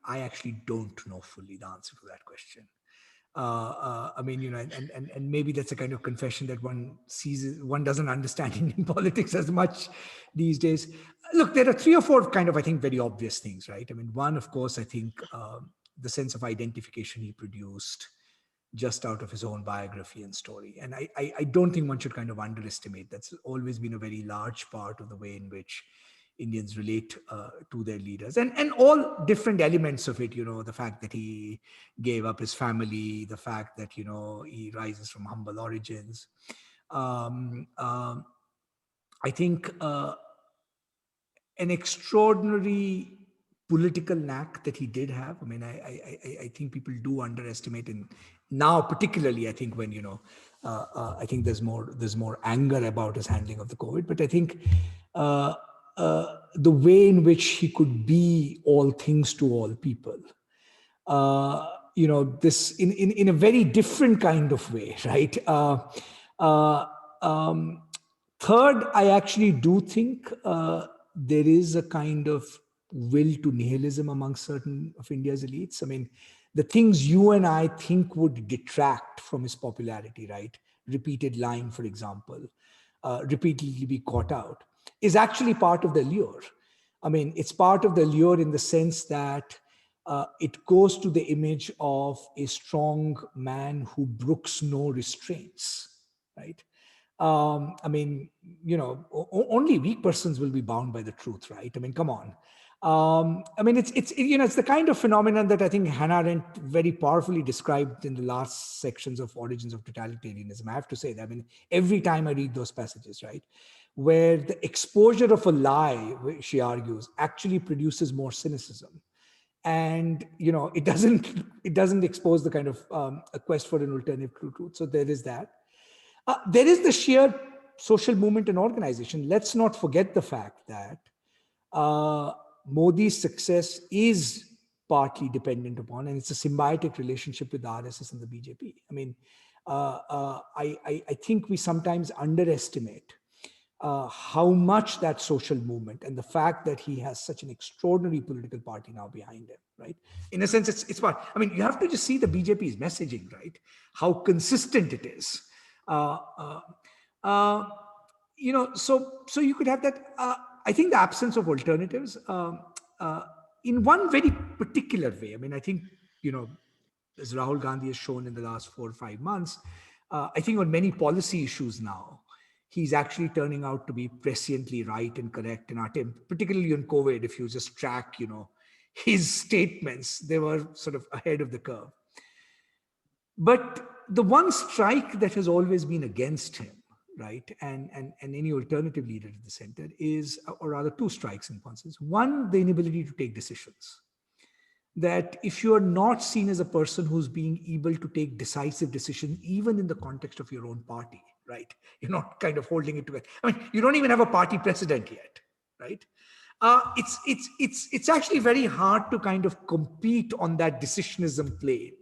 actually don't know fully the answer to that question. I mean, and maybe that's a kind of confession that one sees, one doesn't understand Indian politics as much these days. Look, there are three or four kind of, I think, very obvious things, right? I mean, one, of course, I think the sense of identification he produced just out of his own biography and story. And I don't think one should kind of underestimate. That's always been a very large part of the way in which Indians relate to their leaders, and all different elements of it. The fact that he gave up his family, the fact that he rises from humble origins. I think an extraordinary political knack that he did have. I mean, I think people do underestimate, and now particularly, I think when I think there's more anger about his handling of the COVID, but I think. The way in which he could be all things to all people, this in a very different kind of way, right? Third, I actually do think there is a kind of will to nihilism among certain of India's elites. I mean, the things you and I think would detract from his popularity, right? Repeated lying, for example, repeatedly be caught out. is actually part of the lure. I mean, it's part of the lure in the sense that it goes to the image of a strong man who brooks no restraints, right? I mean, only weak persons will be bound by the truth, right? I mean, come on. I mean, it's the kind of phenomenon that I think Hannah Arendt very powerfully described in the last sections of Origins of Totalitarianism. I have to say that. I mean, every time I read those passages, right, where the exposure of a lie, she argues, actually produces more cynicism, and it doesn't expose the kind of a quest for an alternative to truth. So there is that. There is the sheer social movement and organization. Let's not forget the fact that Modi's success is partly dependent upon, and it's a symbiotic relationship with the RSS and the BJP. I mean, I think we sometimes underestimate how much that social movement and the fact that he has such an extraordinary political party now behind him, right? In a sense, it's part. I mean, you have to just see the BJP's messaging, right? How consistent it is. So you could have that. I think the absence of alternatives in one very particular way. I mean, I think, as Rahul Gandhi has shown in the last 4 or 5 months, I think on many policy issues now, he's actually turning out to be presciently right and correct in our time, particularly on COVID. If you just track, his statements, they were sort of ahead of the curve. But the one strike that has always been against him, right, and any alternative leader at the center is, or rather 2 strikes in one sense. One, the inability to take decisions. That if you are not seen as a person who's being able to take decisive decisions, even in the context of your own party, right? You're not kind of holding it together. I mean, you don't even have a party president yet, right? It's actually very hard to kind of compete on that decisionism plane.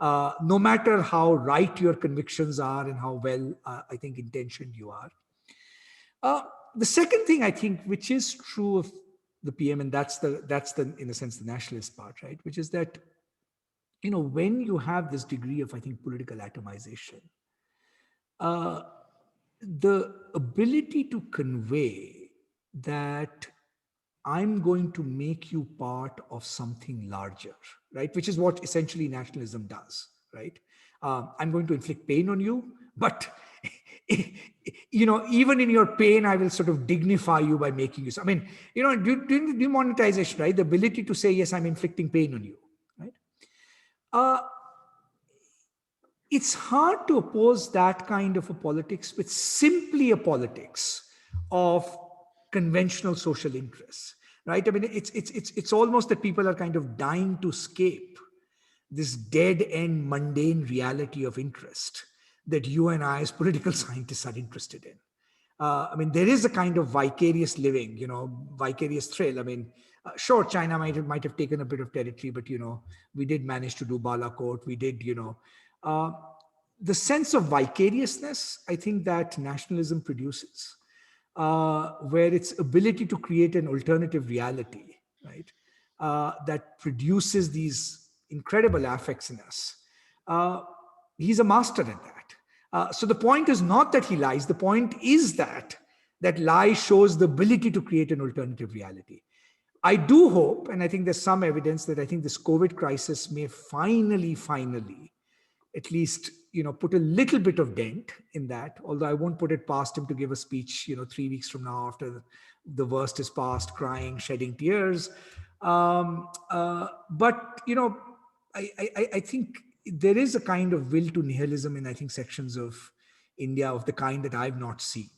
No matter how right your convictions are and how well, I think, intentioned you are. The second thing, I think, which is true of the PM, and that's the in a sense the nationalist part, right? Which is that, when you have this degree of, I think, political atomization, the ability to convey that I'm going to make you part of something larger, right? Which is what essentially nationalism does, right? I'm going to inflict pain on you, but even in your pain, I will sort of dignify you by making you. I mean, during the demonetization, right? The ability to say, yes, I'm inflicting pain on you, right? It's hard to oppose that kind of a politics with simply a politics of conventional social interests, right? I mean, it's almost that people are kind of dying to escape this dead end mundane reality of interest that you and I as political scientists are interested in. I mean, there is a kind of vicarious living, vicarious thrill. I mean, sure, China might have taken a bit of territory, but, we did manage to do Balakot. We did, the sense of vicariousness, I think, that nationalism produces, where its ability to create an alternative reality, right, that produces these incredible affects in us. He's a master at that. So the point is not that he lies. The point is that lie shows the ability to create an alternative reality. I do hope, and I think there's some evidence that I think this COVID crisis may finally, at least, put a little bit of dent in that, although I won't put it past him to give a speech, 3 weeks from now after the worst is past, crying, shedding tears. But, I think there is a kind of will to nihilism in, I think, sections of India of the kind that I've not seen,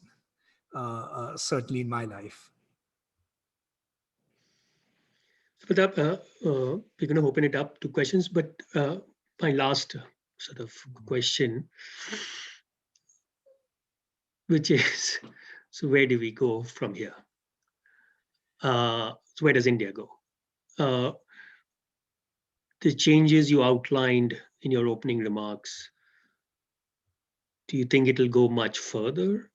certainly in my life. Pratap, we're going to open it up to questions, but my last sort of question, which is, so where do we go from here? So where does India go? The changes you outlined in your opening remarks, do you think it'll go much further?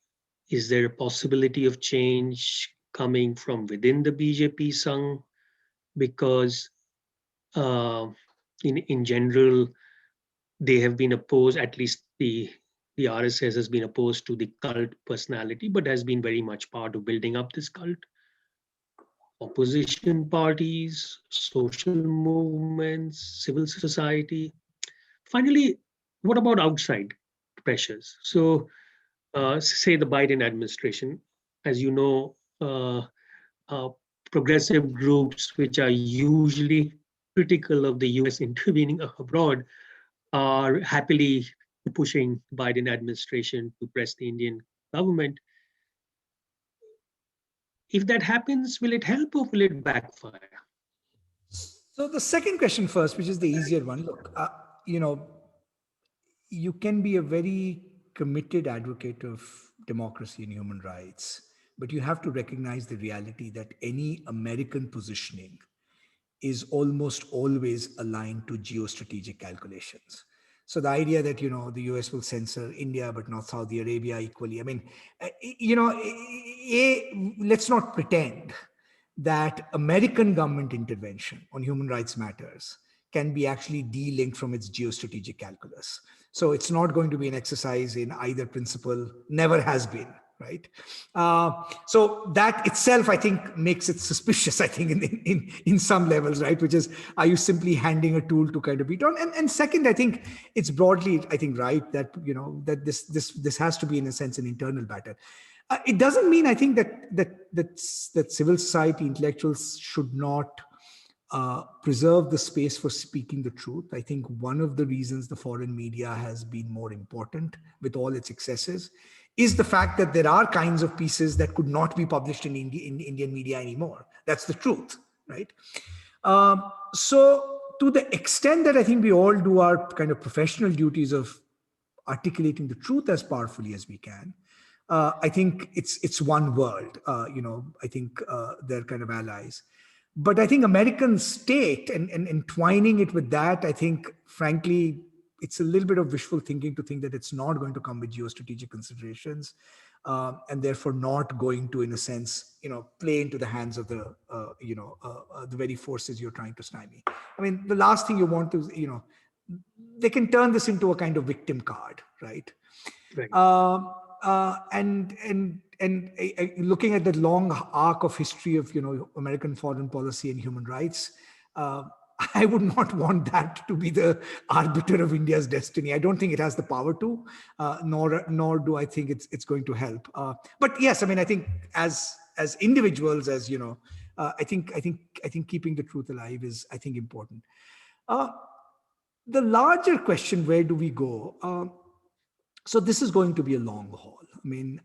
Is there a possibility of change coming from within the BJP Sangh? Because in general, they have been opposed, at least the the RSS has been opposed to the cult personality, but has been very much part of building up this cult. Opposition parties, social movements, civil society. Finally, what about outside pressures? So, say the Biden administration, as you know, uh, progressive groups which are usually critical of the US intervening abroad are happily pushing Biden administration to press the Indian government. If that happens, will it help or will it backfire? So the second question first, which is the easier one. Look, you know, you can be a very committed advocate of democracy and human rights, but you have to recognize the reality that any American positioning is almost always aligned to geostrategic calculations. So the idea that the US will censor India but not Saudi Arabia equally. I mean, let's not pretend that American government intervention on human rights matters can be actually de-linked from its geostrategic calculus. So it's not going to be an exercise in either principle, never has been, right? So that itself, I think, makes it suspicious, I think, in some levels, right? Which is, are you simply handing a tool to kind of beat on? And second, I think it's broadly, I think, right that, that this has to be, in a sense, an internal battle. It doesn't mean, I think, that civil society intellectuals should not preserve the space for speaking the truth. I think one of the reasons the foreign media has been more important with all its excesses is the fact that there are kinds of pieces that could not be published in Indian media anymore. That's the truth, right? So to the extent that I think we all do our kind of professional duties of articulating the truth as powerfully as we can, I think it's one world. I think they're kind of allies. But I think American state and entwining it with that, I think, frankly, it's a little bit of wishful thinking to think that it's not going to come with geostrategic considerations, and therefore not going to, in a sense, play into the hands of the very forces you're trying to stymie. I mean, the last thing you want to, they can turn this into a kind of victim card, right? Right. And looking at that long arc of history of American foreign policy and human rights, I would not want that to be the arbiter of India's destiny. I don't think it has the power to, nor do I think it's going to help. But yes, I mean, I think as individuals, as I think keeping the truth alive is, I think, important. The larger question, where do we go? So this is going to be a long haul. I mean,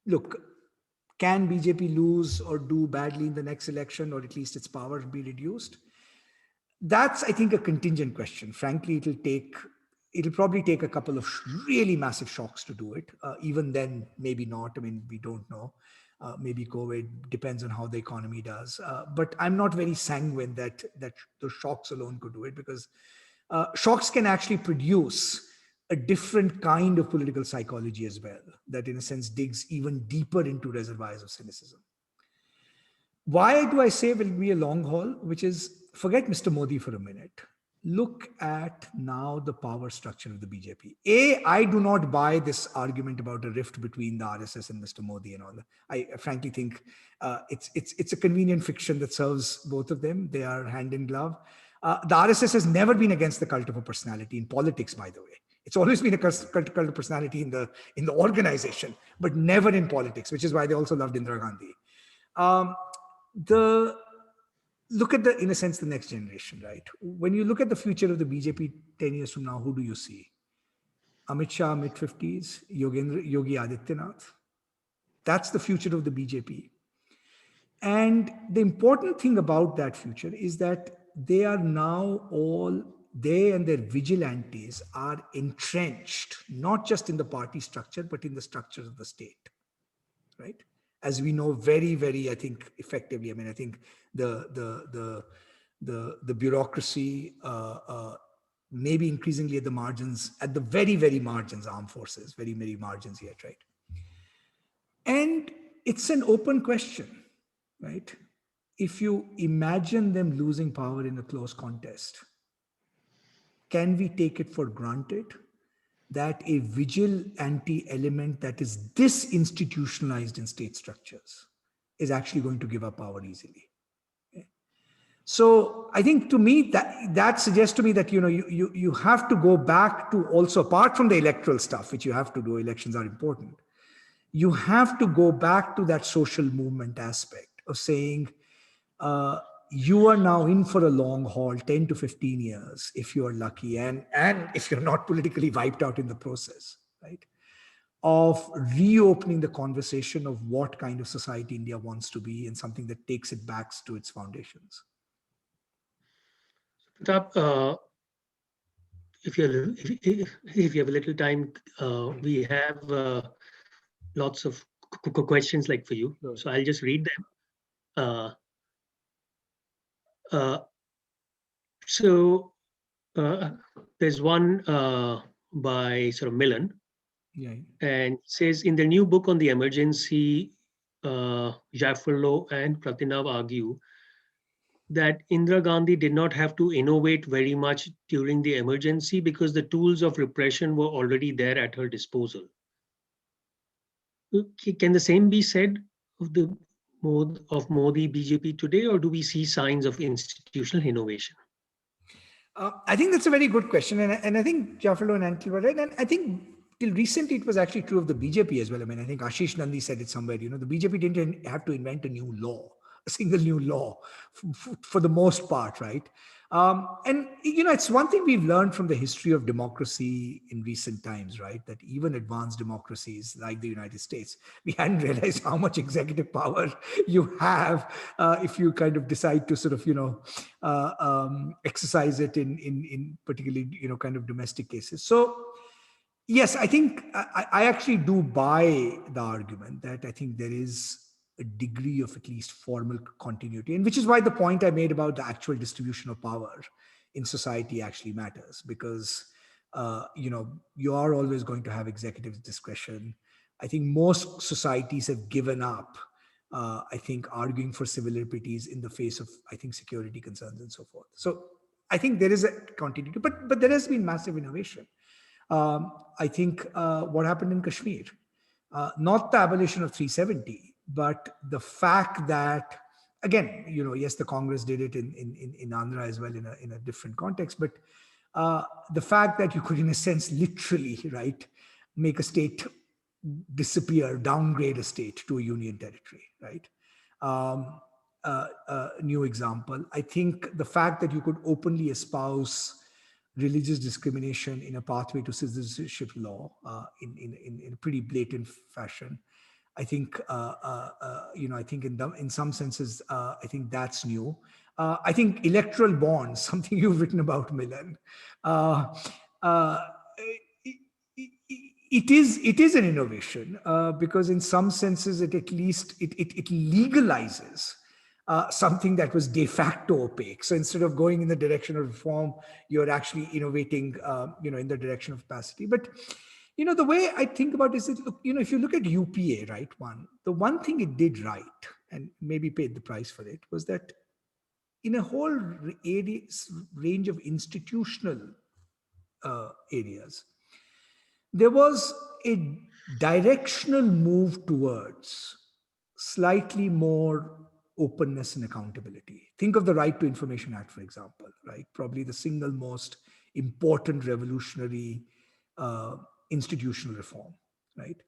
look, can BJP lose or do badly in the next election, or at least its power be reduced? That's, I think, a contingent question. Frankly, it'll probably take a couple of really massive shocks to do it. Even then, maybe not. I mean, we don't know. Maybe COVID depends on how the economy does. But I'm not very sanguine that those shocks alone could do it, because shocks can actually produce a different kind of political psychology as well, that in a sense digs even deeper into reservoirs of cynicism. Why do I say it will be a long haul? Which is, forget Mr. Modi for a minute. Look at now the power structure of the BJP. I do not buy this argument about a rift between the RSS and Mr. Modi and all that. I frankly think it's a convenient fiction that serves both of them. They are hand in glove. The RSS has never been against the cult of a personality in politics, by the way. It's always been a cult of personality in the organization, but never in politics, which is why they also loved Indira Gandhi. Look at in a sense, the next generation, right? When you look at the future of the BJP 10 years from now, who do you see? Amit Shah, mid-50s, Yogi Adityanath. That's the future of the BJP. And the important thing about that future is that they are now they and their vigilantes are entrenched, not just in the party structure, but in the structures of the state, right? As we know very, very, I think, effectively. I mean, I think the bureaucracy, maybe increasingly at the margins, at the very, very margins, armed forces, very, very margins yet, right? And it's an open question, right? If you imagine them losing power in a close contest, can we take it for granted that a vigilante element that is disinstitutionalized in state structures is actually going to give up power easily. So I think to me that suggests to me that you have to go back to, also apart from the electoral stuff, which you have to do, elections are important. You have to go back to that social movement aspect of saying, you are now in for a long haul, 10 to 15 years, if you are lucky, and if you're not politically wiped out in the process, right? Of reopening the conversation of what kind of society India wants to be, and something that takes it back to its foundations. Pratap, if you have a little time, we have lots of questions like for you. Sure. So I'll just read them. Uh, uh, so uh, there's one by sort of Millen, Yeah. and says in the new book on the emergency, Jaffrelot and Pratinav argue that Indira Gandhi did not have to innovate very much during the emergency because the tools of repression were already there at her disposal. Can the same be said of the of Modi BJP today, or do we see signs of institutional innovation? I think that's a very good question. And I think Jaffrelot and Antil were right. And I think till recently, it was actually true of the BJP as well. I mean, I think Ashish Nandi said it somewhere, the BJP didn't have to invent a new law, a single new law for the most part, right? And it's one thing we've learned from the history of democracy in recent times, right? That even advanced democracies like the United States, we hadn't realized how much executive power you have if you kind of decide to sort of, exercise it in particularly, kind of domestic cases. So yes, I think I actually do buy the argument that I think there is a degree of at least formal continuity, and which is why the point I made about the actual distribution of power in society actually matters, because you are always going to have executive discretion. I think most societies have given up, I think, arguing for civil liberties in the face of, I think, security concerns and so forth. So I think there is a continuity, but there has been massive innovation. I think what happened in Kashmir, not the abolition of 370, but the fact that, again, yes, the Congress did it in Andhra as well in a different context, but the fact that you could, in a sense, literally, right, make a state disappear, downgrade a state to a union territory, right? New example. I think the fact that you could openly espouse religious discrimination in a pathway to citizenship law in a pretty blatant fashion. I think, I think in some senses, I think that's new. I think electoral bonds, something you've written about, Milan, uh, it is an innovation because in some senses it at least it legalizes something that was de facto opaque. So instead of going in the direction of reform, you're actually innovating, in the direction of capacity. But the way I think about it is that, look, if you look at UPA, right, the one thing it did right, and maybe paid the price for it, was that in a whole range of institutional areas, there was a directional move towards slightly more openness and accountability. Think of the Right to Information Act, for example, right? Probably the single most important revolutionary institutional reform, right?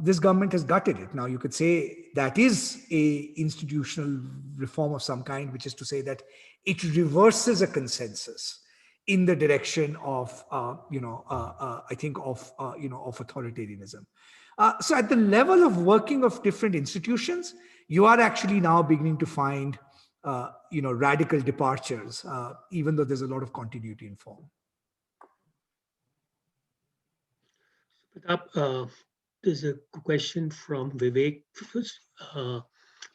This government has gutted it. Now, you could say that is a institutional reform of some kind, which is to say that it reverses a consensus in the direction of, I think of authoritarianism. So at the level of working of different institutions, you are actually now beginning to find, radical departures, even though there's a lot of continuity in form. Pratap, there's a question from Vivek uh,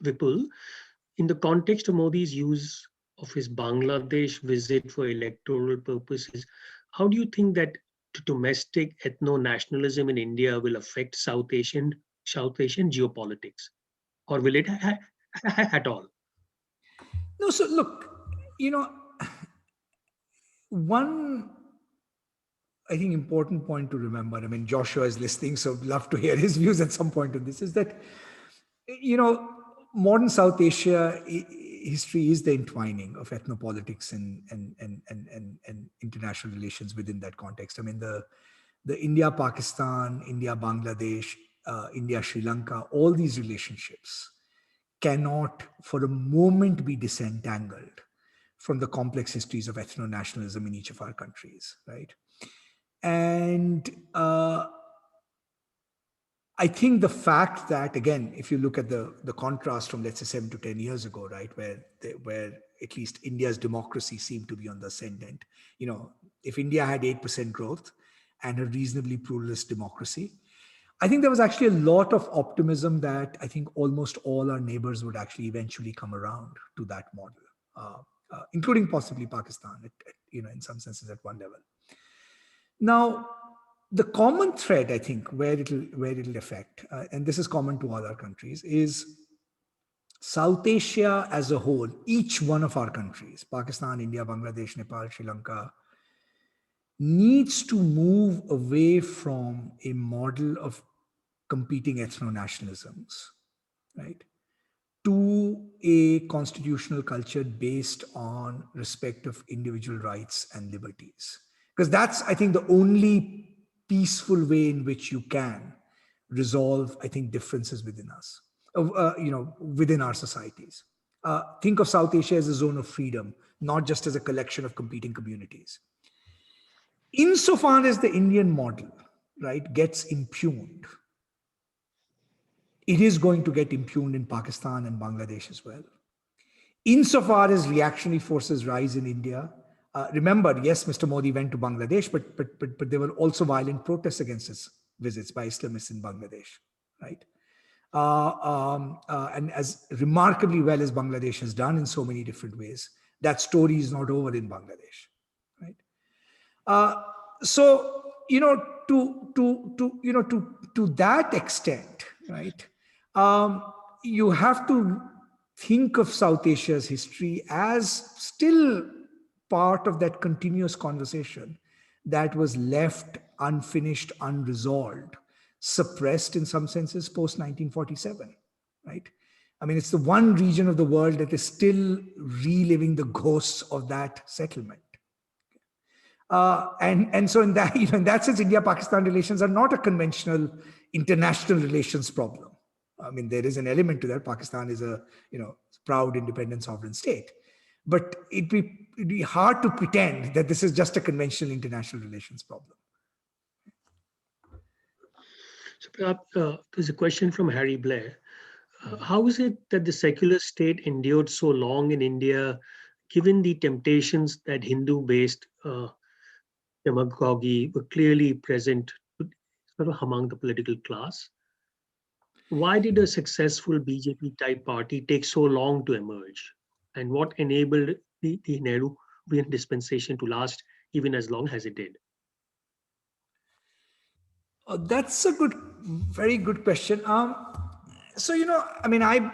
Vipul. In the context of Modi's use of his Bangladesh visit for electoral purposes, how do you think that domestic ethno-nationalism in India will affect South Asian geopolitics, or will it at all? No, so look, one I think important point to remember, I mean, Joshua is listening, so love to hear his views at some point on this, is that, modern South Asia history is the entwining of ethnopolitics and international relations within that context. I mean, the India, Pakistan, India, Bangladesh, India, Sri Lanka, all these relationships cannot for a moment be disentangled from the complex histories of ethno-nationalism in each of our countries, right? And I think the fact that, again, if you look at the contrast from, let's say, 7 to 10 years ago, right, where at least India's democracy seemed to be on the ascendant. If India had 8% growth and a reasonably pluralist democracy, I think there was actually a lot of optimism that I think almost all our neighbors would actually eventually come around to that model, including possibly Pakistan, in some senses at one level. Now, the common thread, I think, where it'll affect, and this is common to all our countries, is South Asia as a whole. Each one of our countries, Pakistan, India, Bangladesh, Nepal, Sri Lanka, needs to move away from a model of competing ethno-nationalisms, right, to a constitutional culture based on respect of individual rights and liberties. Because that's, I think, the only peaceful way in which you can resolve, I think, differences within us, within our societies. Think of South Asia as a zone of freedom, not just as a collection of competing communities. Insofar as the Indian model, right, gets impugned, it is going to get impugned in Pakistan and Bangladesh as well. Insofar as reactionary forces rise in India, remember, yes, Mr. Modi went to Bangladesh, but there were also violent protests against his visits by Islamists in Bangladesh, right? And as remarkably well as Bangladesh has done in so many different ways, that story is not over in Bangladesh, right? So, to that extent, right, you have to think of South Asia's history as still part of that continuous conversation that was left unfinished, unresolved, suppressed in some senses post 1947, right? I mean, it's the one region of the world that is still reliving the ghosts of that settlement. And so in that, in that sense, India-Pakistan relations are not a conventional international relations problem. I mean, there is an element to that. Pakistan is a proud, independent, sovereign state, but it'd be hard to pretend that this is just a conventional international relations problem. So perhaps there's a question from Harry Blair. How is it that the secular state endured so long in India, given the temptations that Hindu-based demagogy were clearly present sort of among the political class? Why did a successful BJP type party take so long to emerge? And what enabled the Nehruvian dispensation to last even as long as it did? That's a very good question. So, I mean,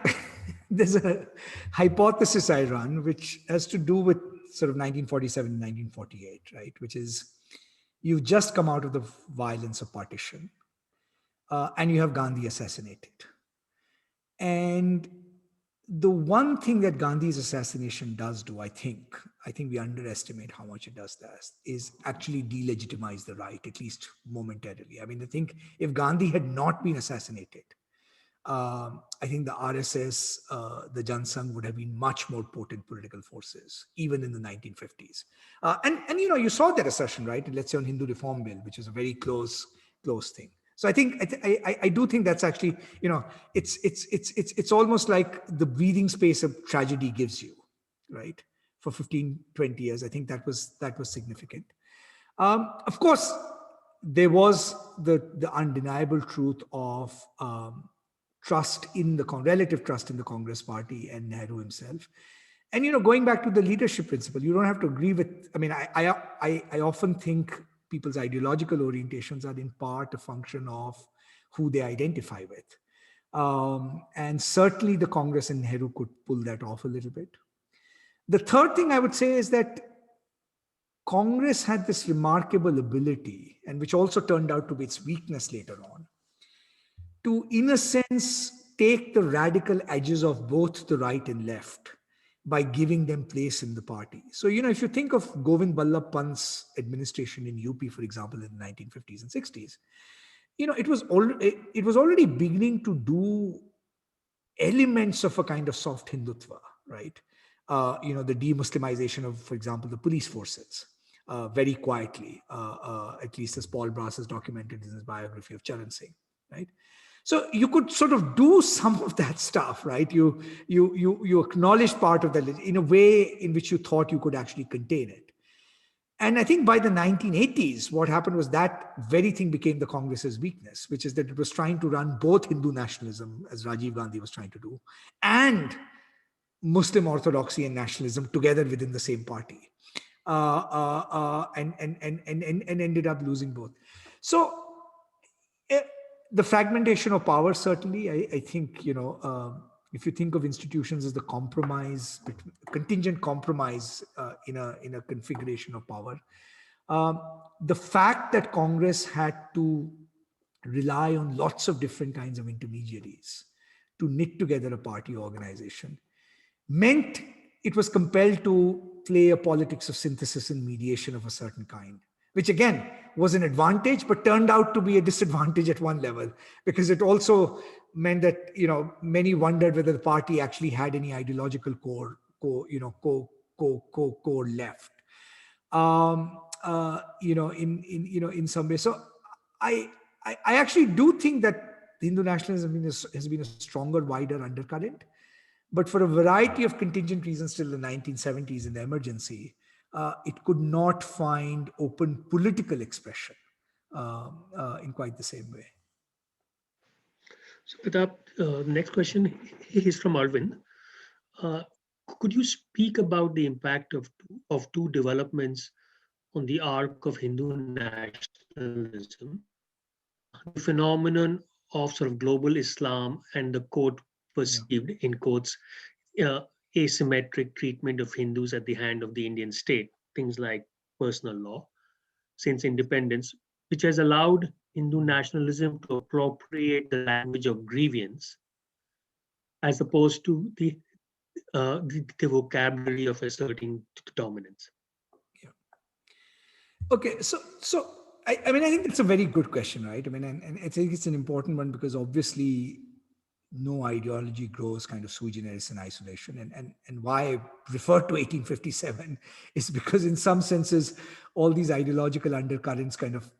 there's a hypothesis I run, which has to do with sort of 1947, 1948, right? Which is, you've just come out of the violence of partition, and you have Gandhi assassinated. And the one thing that Gandhi's assassination does do, I think we underestimate how much it does that, is actually delegitimize the right, at least momentarily. I mean, I think if Gandhi had not been assassinated, I think the RSS, the Jansangh would have been much more potent political forces, even in the 1950s. And you saw that assertion, right? Let's say on Hindu Reform Bill, which is a very close thing. So I think I do think that's actually, it's almost like the breathing space of tragedy gives you, right? For 15, 20 years. I think that was significant. Of course, there was the undeniable truth of trust in the relative trust in the Congress party and Nehru himself. And, going back to the leadership principle, you don't have to agree with, I mean, I often think people's ideological orientations are in part a function of who they identify with. And certainly the Congress and Nehru could pull that off a little bit. The third thing I would say is that Congress had this remarkable ability, and which also turned out to be its weakness later on, to, in a sense, take the radical edges of both the right and left by giving them place in the party. So, if you think of Govind Ballabh Pant's administration in UP, for example, in the 1950s and 60s, it was already beginning to do elements of a kind of soft Hindutva, right? The demuslimization of, for example, the police forces, very quietly, at least as Paul Brass has documented in his biography of Charan Singh, right? So you could sort of do some of that stuff, right? You acknowledged part of that in a way in which you thought you could actually contain it. And I think by the 1980s, what happened was that very thing became the Congress's weakness, which is that it was trying to run both Hindu nationalism, as Rajiv Gandhi was trying to do, and Muslim orthodoxy and nationalism together within the same party, and ended up losing both. So the fragmentation of power, certainly, I think, if you think of institutions as the compromise, contingent compromise in a configuration of power, the fact that Congress had to rely on lots of different kinds of intermediaries to knit together a party organization meant it was compelled to play a politics of synthesis and mediation of a certain kind, which again was an advantage, but turned out to be a disadvantage at one level, because it also meant that, many wondered whether the party actually had any ideological core left, in some way. So I actually do think that Hindu nationalism has been a stronger, wider undercurrent. But for a variety of contingent reasons, till the 1970s in the emergency, it could not find open political expression in quite the same way. So, Pratap, next question is from Arvind. Uh, could you speak about the impact of two developments on the arc of Hindu nationalism? The phenomenon of sort of global Islam and the quote perceived in quotes uh, asymmetric treatment of Hindus at the hand of the Indian state, things like personal law, since independence, which has allowed Hindu nationalism to appropriate the language of grievance as opposed to the vocabulary of asserting dominance. Yeah. Okay, so I mean, I think it's a very good question, right? I mean, and I think it's an important one, because obviously no ideology grows kind of sui generis in isolation. And why I refer to 1857 is because in some senses, all these ideological undercurrents kind of,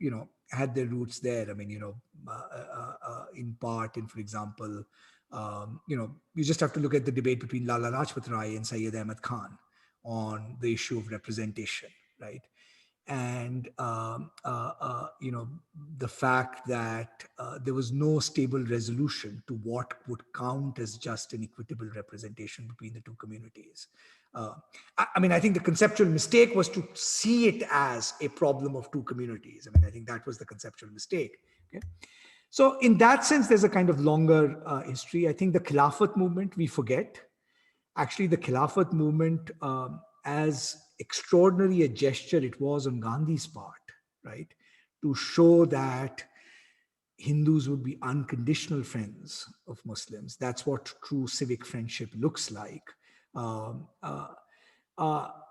had their roots there. I mean, in part, in, for example, you just have to look at the debate between Lala Rajpat Rai and Syed Ahmad Khan on the issue of representation, right? And the fact that there was no stable resolution to what would count as just an equitable representation between the two communities. I mean, I think the conceptual mistake was to see it as a problem of two communities. I mean, I think that was the conceptual mistake. Okay? So in that sense, there's a kind of longer history. I think the Khilafat movement, we forget. Actually, the Khilafat movement, as extraordinary a gesture it was on Gandhi's part, right, to show that Hindus would be unconditional friends of Muslims. That's what true civic friendship looks like.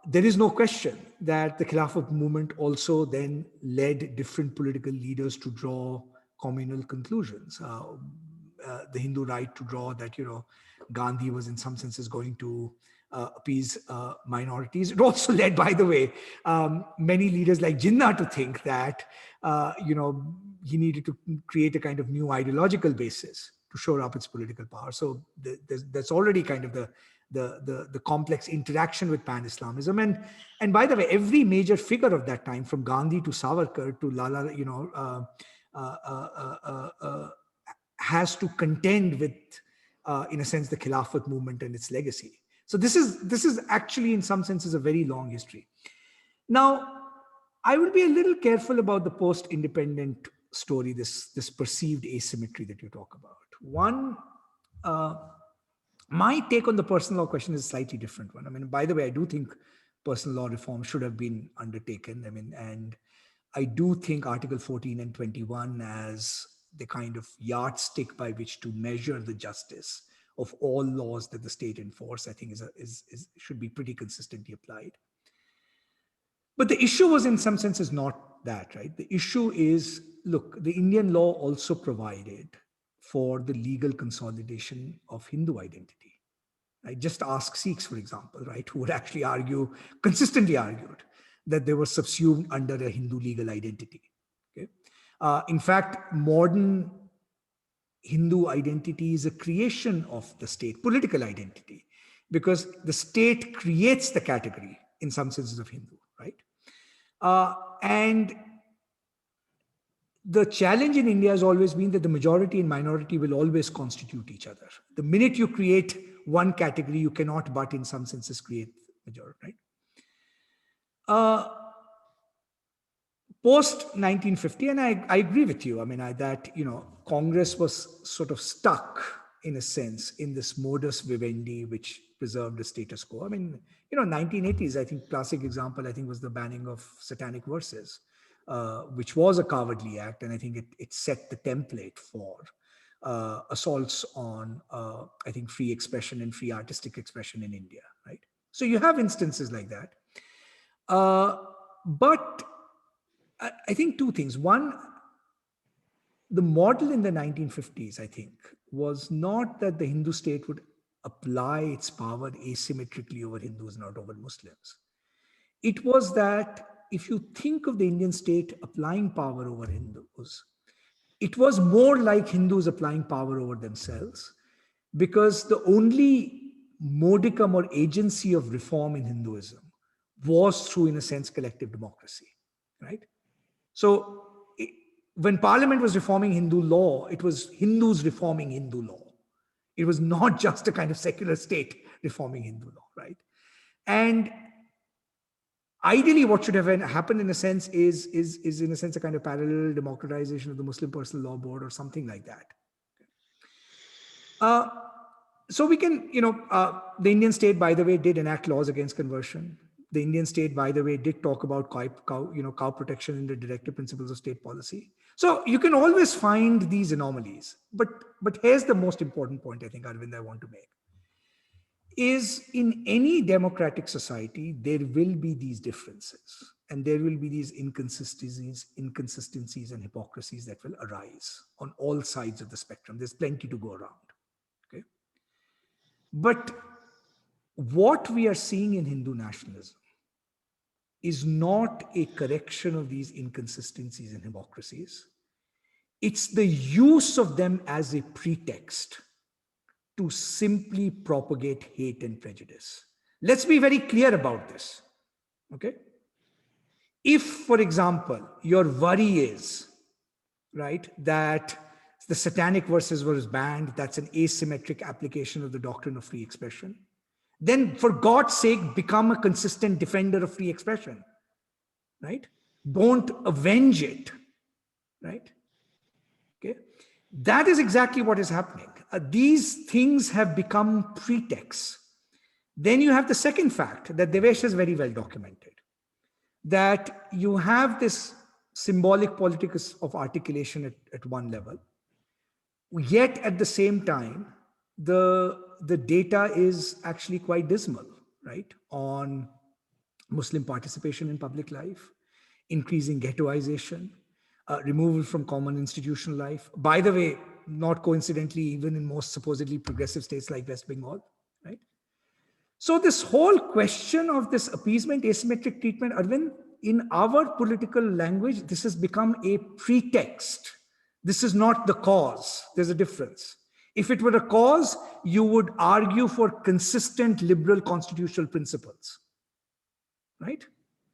There is no question that the Khilafat movement also then led different political leaders to draw communal conclusions. The Hindu right to draw that, Gandhi was in some senses going to appease minorities. It also led, by the way, many leaders like Jinnah to think that, he needed to create a kind of new ideological basis to shore up its political power. So that's already kind of the complex interaction with pan-Islamism. And by the way, every major figure of that time, from Gandhi to Savarkar to Lala, has to contend with, in a sense, the Khilafat movement and its legacy. So this is actually, in some senses, a very long history. Now, I will be a little careful about the post-independent story, this perceived asymmetry that you talk about. One, my take on the personal law question is a slightly different one. I mean, by the way, I do think personal law reform should have been undertaken. I mean, and I do think Article 14 and 21 as the kind of yardstick by which to measure the justice of all laws that the state enforce, I think should be pretty consistently applied. But the issue was in some senses not that, right? The issue is, look, the Indian law also provided for the legal consolidation of Hindu identity. Right? Just ask Sikhs, for example, right, who would actually consistently argued that they were subsumed under a Hindu legal identity. Okay? In fact, modern Hindu identity is a creation of the state, political identity, because the state creates the category in some senses of Hindu, right? And the challenge in India has always been that the majority and minority will always constitute each other. The minute you create one category, you cannot but in some senses create majority, right? Post 1950, and I agree with you. I mean, that, Congress was sort of stuck in a sense in this modus vivendi, which preserved the status quo. I mean, 1980s, I think classic example, I think was the banning of satanic verses, which was a cowardly act. And I think it set the template for assaults on, I think, free expression and free artistic expression in India, right? So you have instances like that. But I think two things. One, the model in the 1950s, I think, was not that the Hindu state would apply its power asymmetrically over Hindus, not over Muslims. It was that if you think of the Indian state applying power over Hindus, it was more like Hindus applying power over themselves, because the only modicum or agency of reform in Hinduism was through, in a sense, collective democracy, right? So when Parliament was reforming Hindu law, it was Hindus reforming Hindu law. It was not just a kind of secular state reforming Hindu law, right? And ideally, what should have happened in a sense is in a sense a kind of parallel democratization of the Muslim Personal Law Board or something like that. So we can, the Indian state, by the way, did enact laws against conversion. The Indian state, by the way, did talk about cow protection in the directive principles of state policy. So you can always find these anomalies. But here's the most important point, I think, Arvind, I want to make, is in any democratic society, there will be these differences and there will be these inconsistencies and hypocrisies that will arise on all sides of the spectrum. There's plenty to go around, okay? But what we are seeing in Hindu nationalism is not a correction of these inconsistencies and hypocrisies. It's the use of them as a pretext to simply propagate hate and prejudice. Let's be very clear about this, okay? If, for example, your worry is, right, that the satanic verses was banned, that's an asymmetric application of the doctrine of free expression, then for God's sake, become a consistent defender of free expression, right? Don't avenge it, right? Okay. That is exactly what is happening. These things have become pretexts. Then you have the second fact that Devesh has very well documented, that you have this symbolic politics of articulation at one level, yet at the same time, the data is actually quite dismal, right? On Muslim participation in public life, increasing ghettoization, removal from common institutional life. By the way, not coincidentally, even in most supposedly progressive states like West Bengal, right? So this whole question of this appeasement, asymmetric treatment, Arvind, in our political language, this has become a pretext. This is not the cause. There's a difference. If it were a cause, you would argue for consistent liberal constitutional principles, right?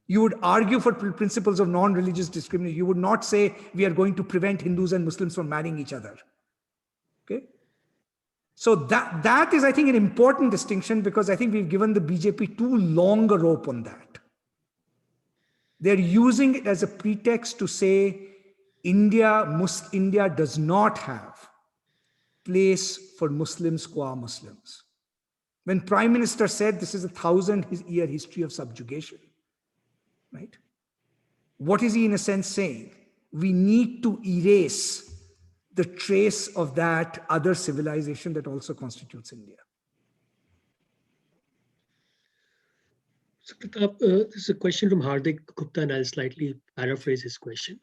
You would argue for principles of non-religious discrimination. You would not say we are going to prevent Hindus and Muslims from marrying each other, okay? So that is, I think, an important distinction, because I think we've given the BJP too long a rope on that. They're using it as a pretext to say India does not have place for Muslims qua Muslims. When Prime Minister said this is 1,000-year history of subjugation, right? What is he in a sense saying? We need to erase the trace of that other civilization that also constitutes India. So, Pratap, this is a question from Hardik Gupta, and I'll slightly paraphrase his question.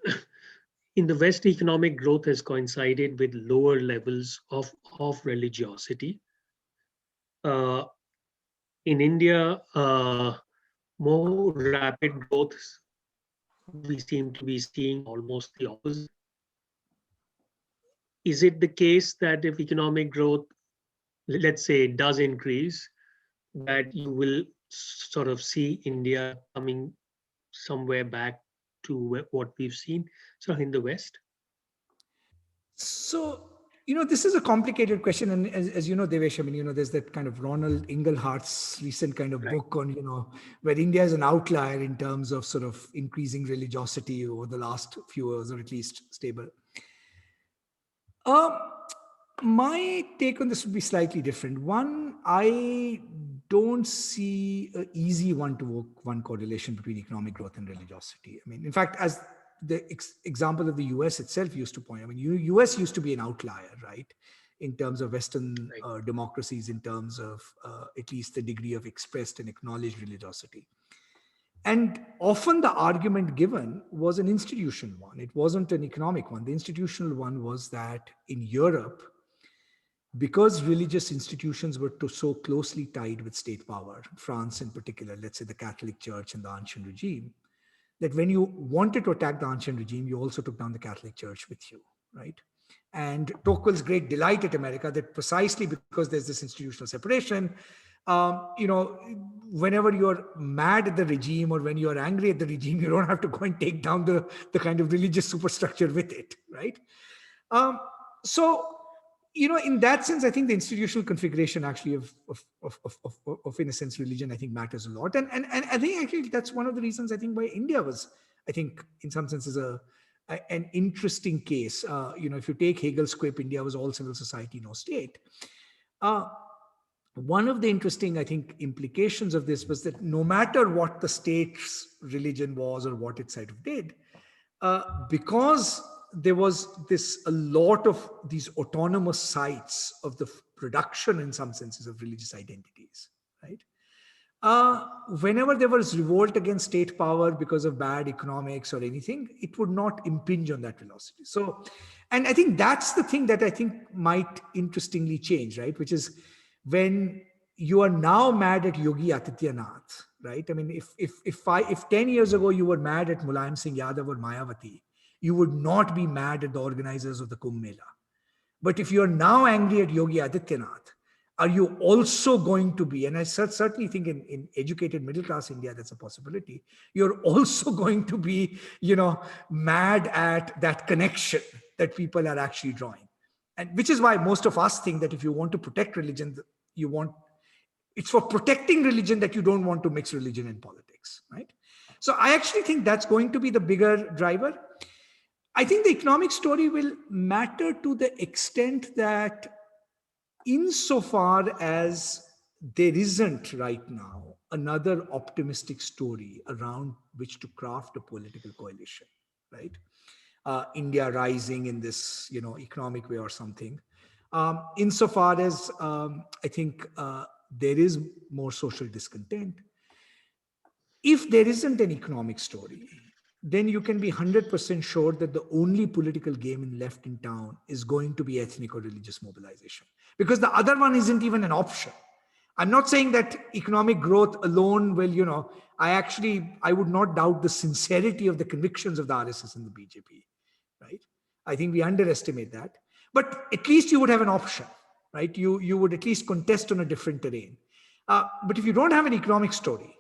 In the West, economic growth has coincided with lower levels of religiosity. Uh, in India, more rapid growth, we seem to be seeing almost the opposite. Is it the case that if economic growth, let's say, does increase, that you will sort of see India coming somewhere back to what we've seen in the West? So, this is a complicated question. And as you know, Devesh, I mean, there's that kind of Ronald Inglehart's recent kind of Right. book on, where India is an outlier in terms of sort of increasing religiosity over the last few years, or at least stable. Um, my take on this would be slightly different. One, I don't see an easy one-to-one correlation between economic growth and religiosity. I mean, in fact, as the example of the US itself used to point, I mean, US used to be an outlier, right? In terms of Western Right. democracies, in terms of at least the degree of expressed and acknowledged religiosity. And often the argument given was an institutional one. It wasn't an economic one. The institutional one was that in Europe, because religious institutions were so closely tied with state power, France in particular, let's say the Catholic Church and the ancient regime, that when you wanted to attack the ancient regime, you also took down the Catholic Church with you, right? And Tocqueville's great delight at America that precisely because there's this institutional separation, whenever you're mad at the regime or when you're angry at the regime, you don't have to go and take down the kind of religious superstructure with it, right? Um, so, in that sense, I think the institutional configuration actually of in a sense, religion, I think matters a lot. And I think actually that's one of the reasons I think why India was, I think, in some senses, an interesting case. If you take Hegel's quip, India was all civil society, no state. One of the interesting, I think, implications of this was that no matter what the state's religion was or what it sort of did, because there was a lot of these autonomous sites of the production, in some senses, of religious identities, right? Whenever there was revolt against state power because of bad economics or anything, it would not impinge on that velocity. So, and I think that's the thing that I think might interestingly change, right? Which is when you are now mad at Yogi Adityanath, right? I mean, if 10 years ago you were mad at Mulayam Singh Yadav or Mayawati, you would not be mad at the organizers of the Kumbh Mela. But if you're now angry at Yogi Adityanath, are you also going to be, and I certainly think in educated middle class India, that's a possibility, you're also going to be, mad at that connection that people are actually drawing. And which is why most of us think that if you want to protect religion, it's for protecting religion that you don't want to mix religion and politics, right? So I actually think that's going to be the bigger driver. I think the economic story will matter to the extent that insofar as there isn't right now another optimistic story around which to craft a political coalition, right? India rising in this, economic way or something. Insofar as I think there is more social discontent. If there isn't an economic story, then you can be 100% sure that the only political game left in town is going to be ethnic or religious mobilization. Because the other one isn't even an option. I'm not saying that economic growth alone will, I would not doubt the sincerity of the convictions of the RSS and the BJP, right? I think we underestimate that. But at least you would have an option, right? You would at least contest on a different terrain. But if you don't have an economic story,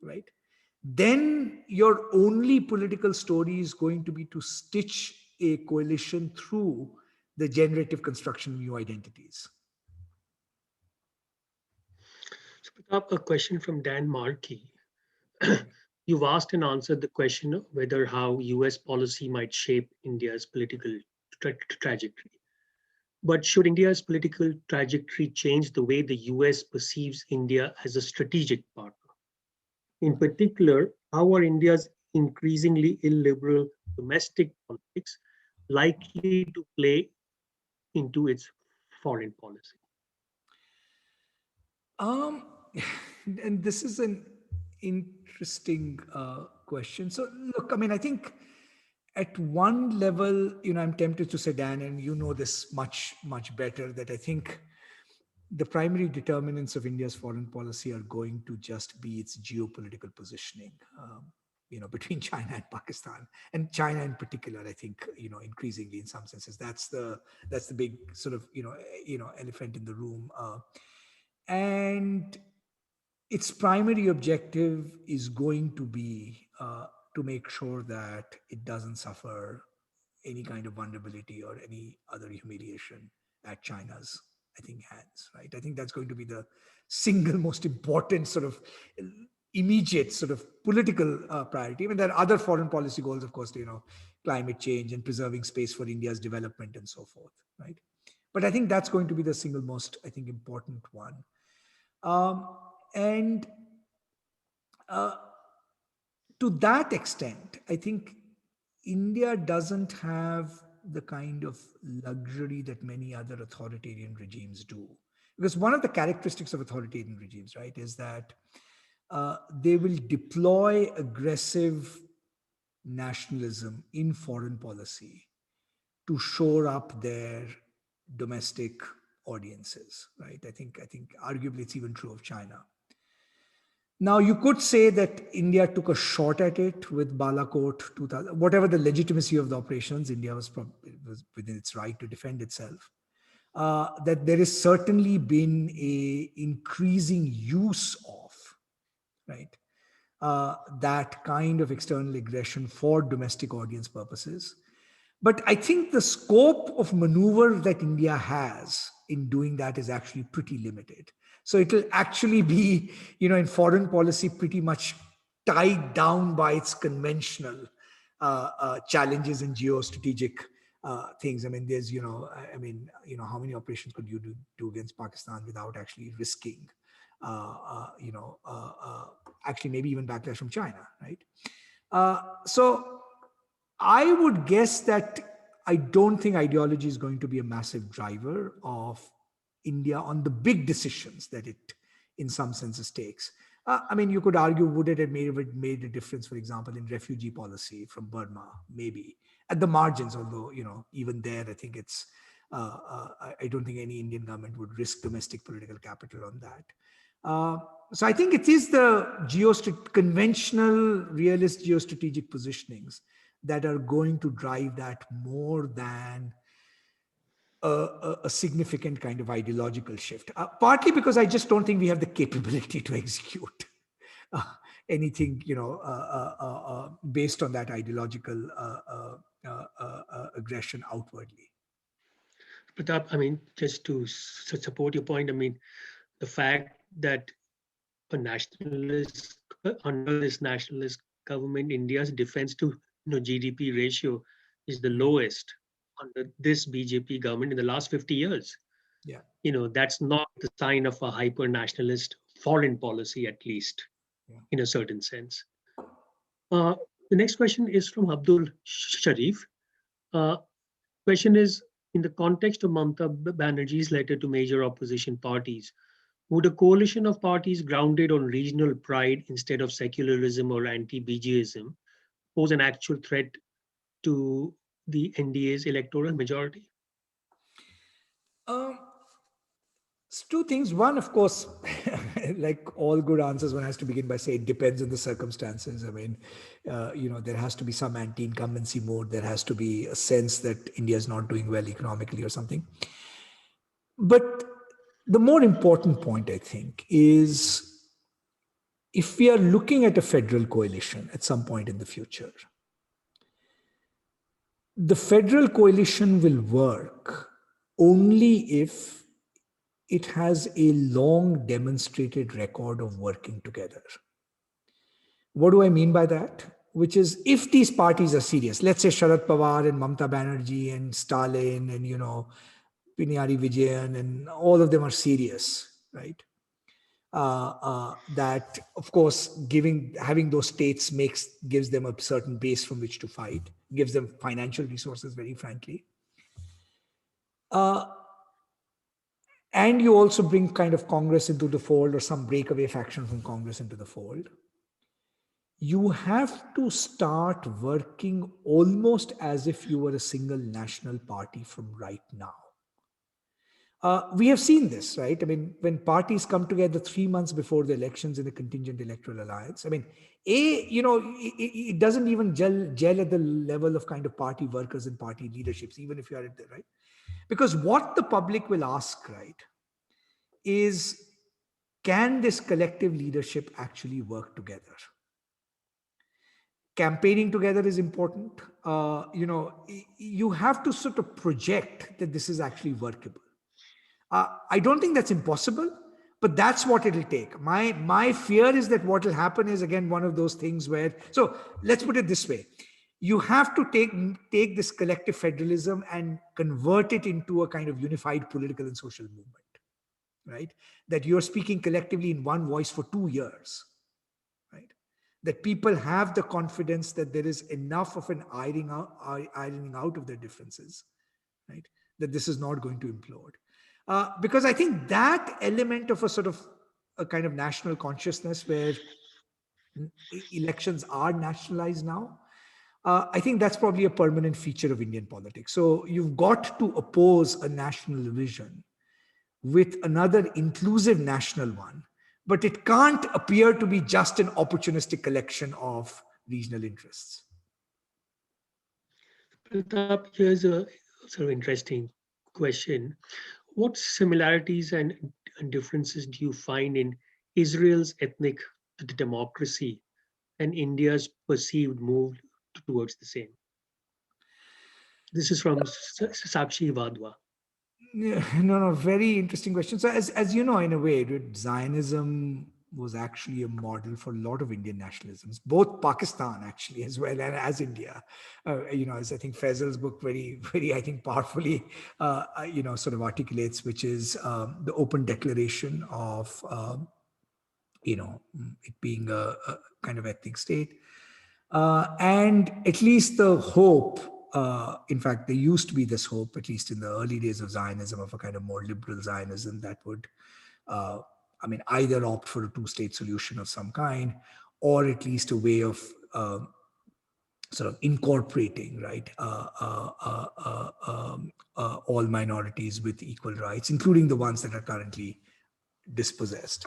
right, then your only political story is going to be to stitch a coalition through the generative construction of new identities. So, Pratap, a question from Dan Markey. You've asked and answered the question of whether how US policy might shape India's political trajectory. But should India's political trajectory change the way the US perceives India as a strategic partner? In particular, how are India's increasingly illiberal domestic politics likely to play into its foreign policy? Um, and this is an interesting question. So, look, I mean, I think at one level, I'm tempted to say, Dan, and you know this much better, that I think the primary determinants of India's foreign policy are going to just be its geopolitical positioning. Between China and Pakistan, and China in particular, I think, increasingly in some senses, that's the big sort of elephant in the room. And its primary objective is going to be to make sure that it doesn't suffer any kind of vulnerability or any other humiliation at China's, I think, hands, right? I think that's going to be the single most important sort of immediate sort of political priority. I mean, there are other foreign policy goals, of course, climate change and preserving space for India's development and so forth, right? But I think that's going to be the single most, I think, important one. And uh, to that extent, I think India doesn't have the kind of luxury that many other authoritarian regimes do. Because one of the characteristics of authoritarian regimes, right, is that they will deploy aggressive nationalism in foreign policy to shore up their domestic audiences, right? I think arguably it's even true of China. Now, you could say that India took a shot at it with Balakot 2000, whatever the legitimacy of the operations, India was within its right to defend itself. That there has certainly been a increasing use of, right, that kind of external aggression for domestic audience purposes. But I think the scope of maneuver that India has in doing that is actually pretty limited. So it will actually be, in foreign policy, pretty much tied down by its conventional challenges and geostrategic things. I mean, there's, how many operations could you do against Pakistan without actually risking, actually maybe even backlash from China, right? So I would guess that I don't think ideology is going to be a massive driver of India on the big decisions that it, in some senses, takes. I mean, you could argue, would it have made a difference, for example, in refugee policy from Burma? Maybe at the margins, although, even there, I think it's, I don't think any Indian government would risk domestic political capital on that. So I think it is the conventional realist geostrategic positionings that are going to drive that more than a significant kind of ideological shift. Partly because I just don't think we have the capability to execute anything, based on that ideological aggression outwardly. Pratap, I mean, just to support your point, I mean, the fact that a nationalist, under this nationalist government, India's defense to GDP ratio is the lowest under this BJP government in the last 50 years. Yeah. That's not the sign of a hyper nationalist foreign policy, at least, in a certain sense. The next question is from Abdul Sharif. Question is, in the context of Mamata Banerjee's letter to major opposition parties, would a coalition of parties grounded on regional pride instead of secularism or anti-BJism pose an actual threat to the NDA's electoral majority? It's two things. One, of course, like all good answers, one has to begin by saying it depends on the circumstances. I mean, there has to be some anti-incumbency mode. There has to be a sense that India is not doing well economically or something. But the more important point, I think, is if we are looking at a federal coalition at some point in the future, the federal coalition will work only if it has a long demonstrated record of working together. What do I mean by that? Which is, if these parties are serious, let's say Sharad Pawar and Mamata Banerjee and Stalin and, Pinari Vijayan, and all of them are serious, right? That of course having those states gives them a certain base from which to fight, gives them financial resources, very frankly. And you also bring kind of Congress into the fold, or some breakaway faction from Congress into the fold. You have to start working almost as if you were a single national party from right now. We have seen this, right? I mean, when parties come together 3 months before the elections in a contingent electoral alliance, I mean, it doesn't even gel at the level of kind of party workers and party leaderships, even if you are at the right. Because what the public will ask, right, is can this collective leadership actually work together? Campaigning together is important. You have to sort of project that this is actually workable. I don't think that's impossible, but that's what it'll take. My fear is that what will happen is, again, one of those things where, so let's put it this way. You have to take this collective federalism and convert it into a kind of unified political and social movement, right? That you're speaking collectively in one voice for 2 years, right? That people have the confidence that there is enough of an ironing out of their differences, right? That this is not going to implode. Because I think that element of a sort of a kind of national consciousness where elections are nationalized now, I think that's probably a permanent feature of Indian politics. So you've got to oppose a national vision with another inclusive national one, but it can't appear to be just an opportunistic collection of regional interests. Pratap, here's a sort of interesting question. What similarities and differences do you find in Israel's ethnic democracy and India's perceived move towards the same? This is from Sakshi Vadwa. Yeah, no, very interesting question. So, as you know, in a way, Zionism was actually a model for a lot of Indian nationalisms, both Pakistan actually as well, and as India. As I think Faisal's book very, I think, powerfully, sort of articulates, which is the open declaration of, it being a kind of ethnic state. And at least the hope, in fact, there used to be this hope, at least in the early days of Zionism, of a kind of more liberal Zionism that would, either opt for a two-state solution of some kind, or at least a way of sort of incorporating, right, all minorities with equal rights, including the ones that are currently dispossessed.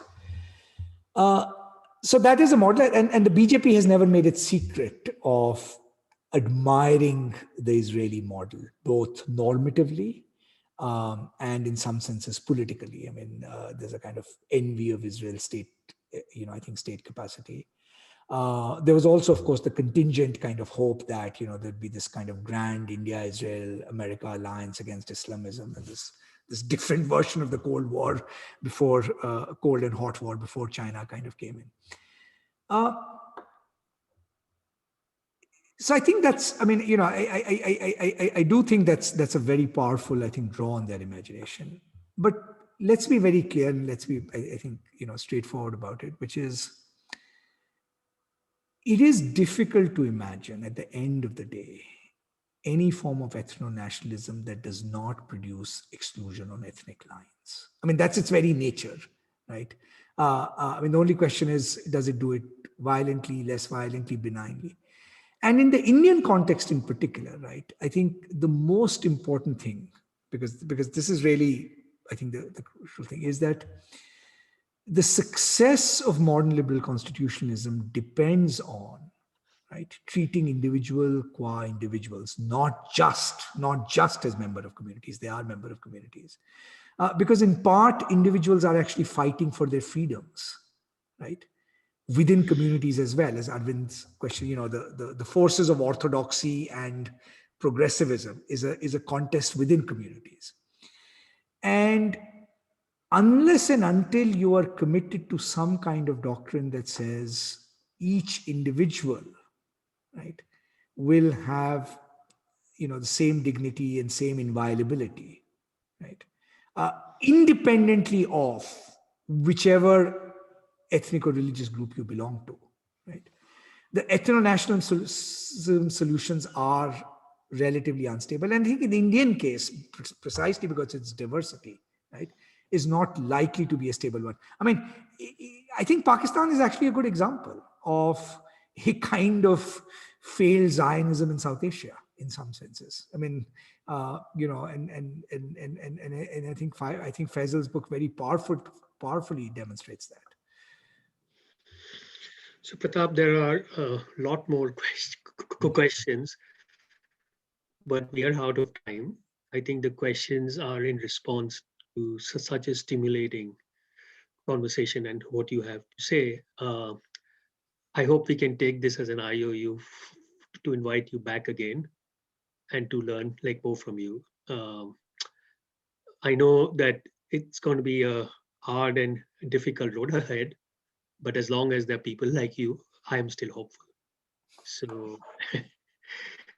So that is a model, and the BJP has never made it secret of admiring the Israeli model, both normatively and in some senses politically. I mean, there's a kind of envy of Israel's state, I think state capacity. There was also, of course, the contingent kind of hope that, there'd be this kind of grand India, Israel, America alliance against Islamism, and this different version of the Cold War before Cold and Hot War before China kind of came in. So I think that's, I do think that's a very powerful, I think, draw on their imagination. But let's be very clear and let's be, I think, straightforward about it, which is, it is difficult to imagine at the end of the day any form of ethno-nationalism that does not produce exclusion on ethnic lines. I mean, that's its very nature, right? The only question is, does it do it violently, less violently, benignly? And in the Indian context in particular, right, I think the most important thing, because this is really, I think, the crucial thing, is that the success of modern liberal constitutionalism depends on, right, treating individual qua individuals, not just as member of communities. They are member of communities. Because in part, individuals are actually fighting for their freedoms, right? Within communities as well, as Arvind's question, the forces of orthodoxy and progressivism is a contest within communities. And unless and until you are committed to some kind of doctrine that says each individual, right, will have, the same dignity and same inviolability, right? Independently of whichever ethnic or religious group you belong to, right? The ethno-nationalism solutions are relatively unstable. And I think in the Indian case, precisely because it's diversity, right, is not likely to be a stable one. I mean, I think Pakistan is actually a good example of a kind of failed Zionism in South Asia in some senses. I mean, and I think Faisal's book very powerfully demonstrates that. So Pratap, there are a lot more questions, but we are out of time. I think the questions are in response to such a stimulating conversation and what you have to say. I hope we can take this as an IOU to invite you back again and to learn like more from you. I know that it's going to be a hard and difficult road ahead, but as long as there are people like you, I am still hopeful. So,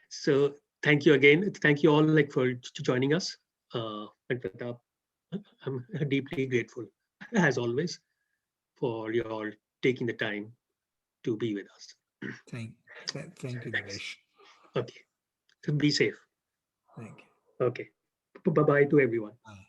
so thank you again. Thank you all like for joining us. And Pratap, I'm deeply grateful as always for your taking the time to be with us. Thank you, Devesh. Okay, so be safe. Thank you. Okay, bye bye to everyone. Bye.